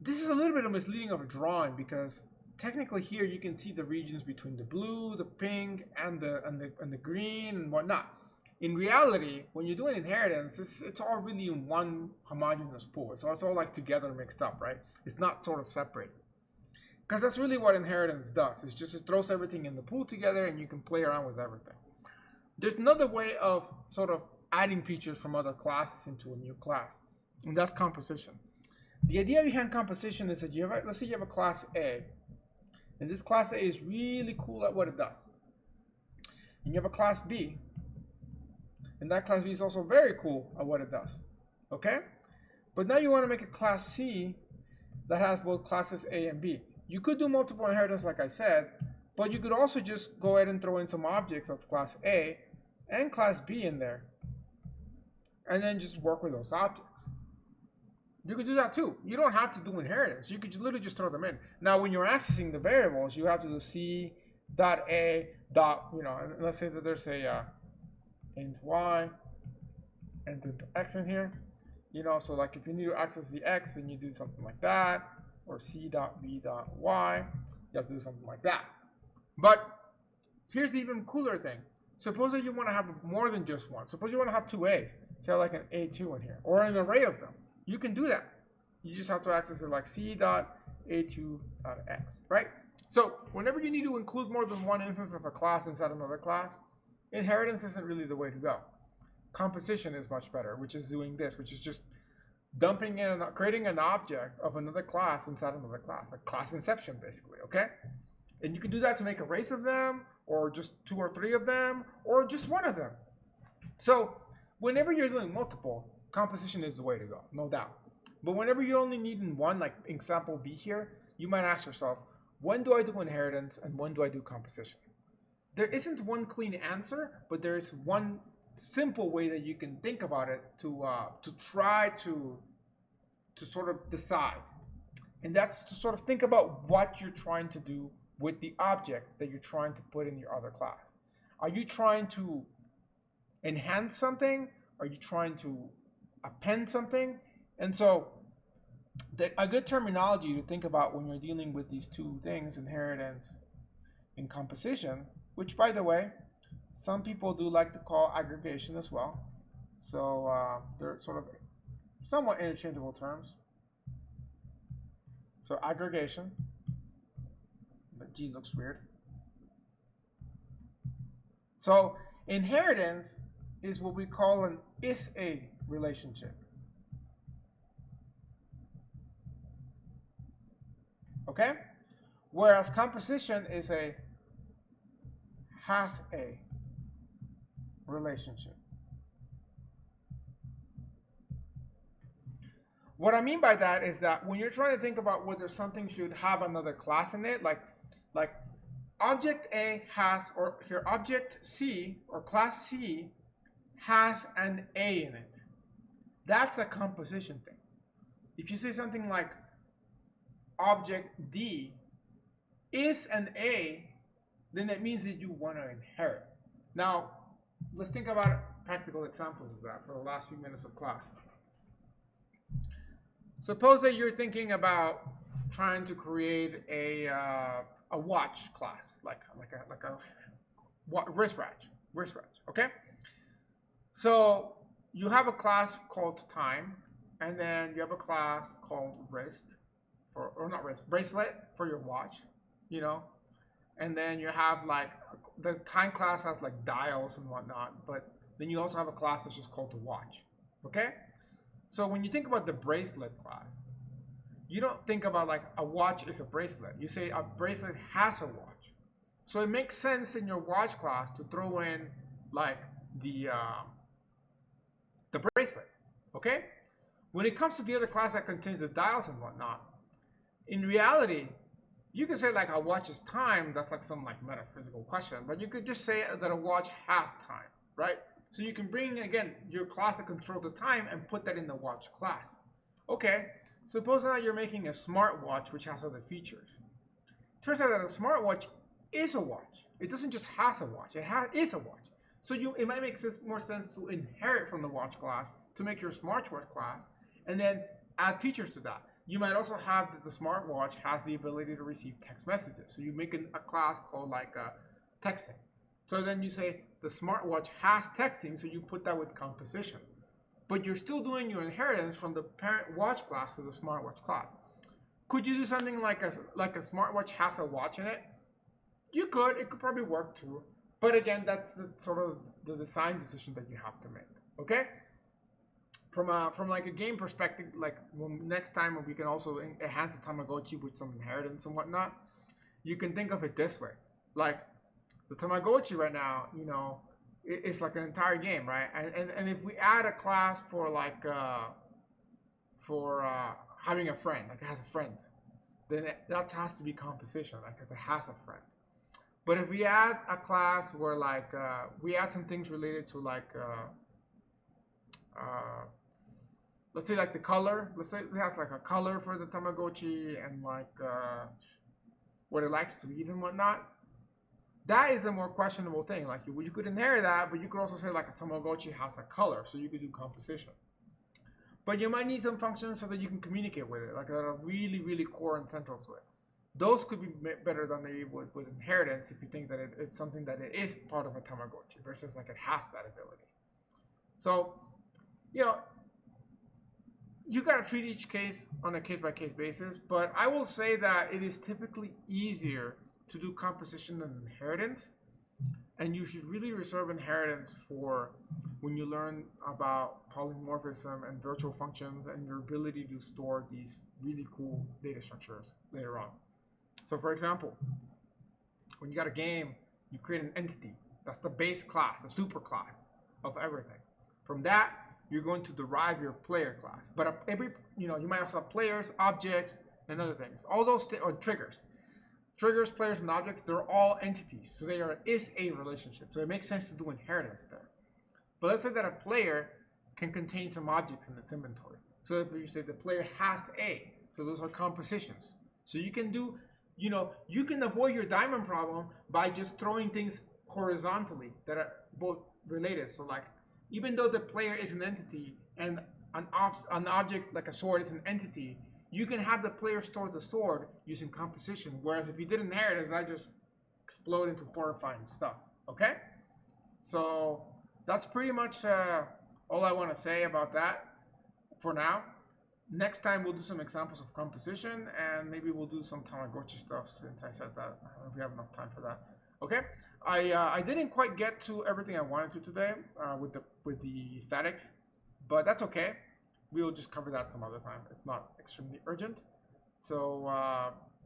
this is a little bit of misleading of a drawing because technically here you can see the regions between the blue, the pink, and the green and whatnot. In reality, when you're doing inheritance, it's all really in one homogeneous pool. So it's all like together mixed up, right? It's not sort of separated. Because that's really what inheritance does. It's just it throws everything in the pool together and you can play around with everything. There's another way of sort of adding features from other classes into a new class, and that's composition. The idea behind composition is that let's say you have a class A, and this class A is really cool at what it does. And you have a class B, and that class B is also very cool at what it does. Okay? But now you want to make a class C that has both classes A and B. You could do multiple inheritance like I said, but you could also just go ahead and throw in some objects of class A and class B in there, and then just work with those objects. You could do that too. You don't have to do inheritance. You could literally just throw them in. Now, when you're accessing the variables, you have to do C dot A dot, and let's say that there's a int Y and int X in here. So like if you need to access the X, then you do something like that, or C dot B dot Y. You have to do something like that. But here's the even cooler thing. Suppose that you want to have more than just one. Suppose you want to have two A's. You have like an A2 in here, or an array of them. You can do that. You just have to access it like C dot A2 dot X, right? So whenever you need to include more than one instance of a class inside another class, inheritance isn't really the way to go. Composition is much better, which is doing this, which is just dumping in, creating an object of another class inside another class, like class inception basically, okay? And you can do that to make arrays of them, or just 2 or 3 of them, or just one of them. So whenever you're doing multiple, composition is the way to go, no doubt. But whenever you only need one, like example B here, you might ask yourself, when do I do inheritance and when do I do composition? There isn't one clean answer, but there is one simple way that you can think about it to try to sort of decide. And that's to sort of think about what you're trying to do with the object that you're trying to put in your other class. Are you trying to enhance something? Are you trying to append something? And so a good terminology to think about when you're dealing with these two things, inheritance and composition, which by the way, some people do like to call aggregation as well. So they're sort of somewhat interchangeable terms. So aggregation, the G looks weird. So inheritance is what we call an is-a relationship. Okay? Whereas composition is a has-a relationship. What I mean by that is that when you're trying to think about whether something should have another class in it, like object A has, or here object C or class C has an A in it. That's a composition thing. If you say something like object D is an A, then that means that you want to inherit. Now, let's think about practical examples of that for the last few minutes of class. Suppose that you're thinking about trying to create a watch class, like a wristwatch, okay? So you have a class called time, and then you have a class called wrist, or not wrist, bracelet for your watch, and then you have like the time class has like dials and whatnot, but then you also have a class that's just called the watch, okay? So when you think about the bracelet class, you don't think about like a watch is a bracelet. You say a bracelet has a watch. So it makes sense in your watch class to throw in like the bracelet, okay? When it comes to the other class that contains the dials and whatnot, in reality, you can say like a watch is time. That's like some like metaphysical question, but you could just say that a watch has time, right? So you can bring again your class that controls the time and put that in the watch class. Okay, suppose now you're making a smartwatch which has other features. Turns out that a smartwatch is a watch. It doesn't just has a watch. Is a watch. So it might make more sense to inherit from the watch class to make your smartwatch class, and then add features to that. You might also have that the smartwatch has the ability to receive text messages. So you make a class called like texting. So then you say the smartwatch has texting, so you put that with composition. But you're still doing your inheritance from the parent watch class to the smartwatch class. Could you do something like a smartwatch has a watch in it? You could. It could probably work too. But again, that's the sort of the design decision that you have to make. Okay? From like a game perspective, like next time we can also enhance the Tamagotchi with some inheritance and whatnot. You can think of it this way: like the Tamagotchi right now, you know, it's like an entire game, right? And if we add a class for like having a friend, like it has a friend, then that has to be composition, like because it has a friend. But if we add a class where like we add some things related to like let's say like the color. Let's say it has like a color for the Tamagotchi and like what it likes to eat and whatnot. That is a more questionable thing. Like you could inherit that, but you could also say like a Tamagotchi has a color, so you could do composition. But you might need some functions so that you can communicate with it, like that are really, really core and central to it. Those could be better than maybe with inheritance if you think that it's something that it is part of a Tamagotchi versus like it has that ability. So, you know, you gotta treat each case on a case-by-case basis, but I will say that it is typically easier to do composition than inheritance, and you should really reserve inheritance for when you learn about polymorphism and virtual functions and your ability to store these really cool data structures later on. So for example, when you got a game, you create an entity. That's the base class, the super class of everything. From that, you're going to derive your player class. But you might also have players, objects, and other things. All those or triggers. Triggers, players, and objects, they're all entities. So they is a relationship. So it makes sense to do inheritance there. But let's say that a player can contain some objects in its inventory. So if you say the player has a, so those are compositions. So you can do, you can avoid your diamond problem by just throwing things horizontally that are both related. So like, even though the player is an entity and an object like a sword is an entity, you can have the player store the sword using composition. Whereas if you did inheritance, that just explode into horrifying stuff. Okay? So that's pretty much all I want to say about that for now. Next time we'll do some examples of composition, and maybe we'll do some Tamagotchi stuff since I said that. I don't know if we have enough time for that. Okay? I didn't quite get to everything I wanted to today with the statics, but that's okay. We'll just cover that some other time. It's not extremely urgent. So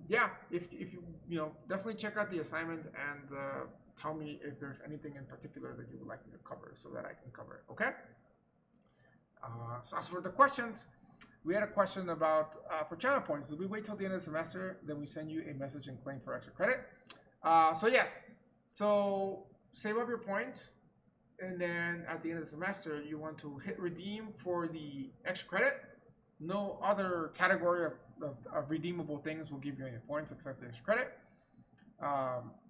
yeah, if you definitely check out the assignment and tell me if there's anything in particular that you would like me to cover so that I can cover it. Okay. So as for the questions, we had a question about for channel points. Do we wait till the end of the semester, then we send you a message and claim for extra credit? So yes. So save up your points, and then at the end of the semester, you want to hit redeem for the extra credit. No other category of redeemable things will give you any points except the extra credit,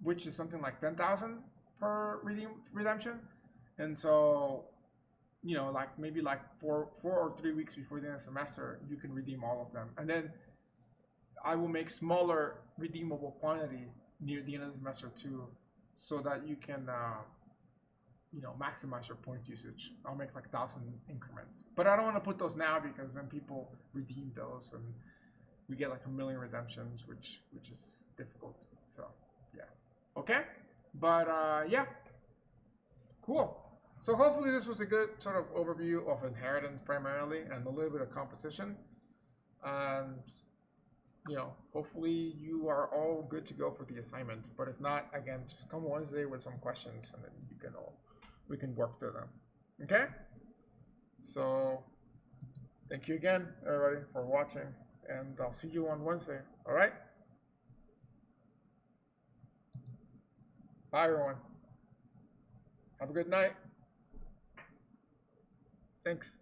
which is something like 10,000 per redemption. And so, like maybe like 4 or 3 weeks before the end of the semester, you can redeem all of them. And then I will make smaller redeemable quantities near the end of the semester too, so that you can maximize your point usage. I'll make like 1,000 increments, but I don't want to put those now because then people redeem those and we get like 1,000,000 redemptions, which is difficult. So yeah, okay, but yeah, cool. So hopefully this was a good sort of overview of inheritance primarily and a little bit of composition. And you know, hopefully you are all good to go for the assignment. But if not, again, just come Wednesday with some questions, and then we can work through them. Okay? So thank you again, everybody, for watching, and I'll see you on Wednesday. All right? Bye, everyone. Have a good night. Thanks.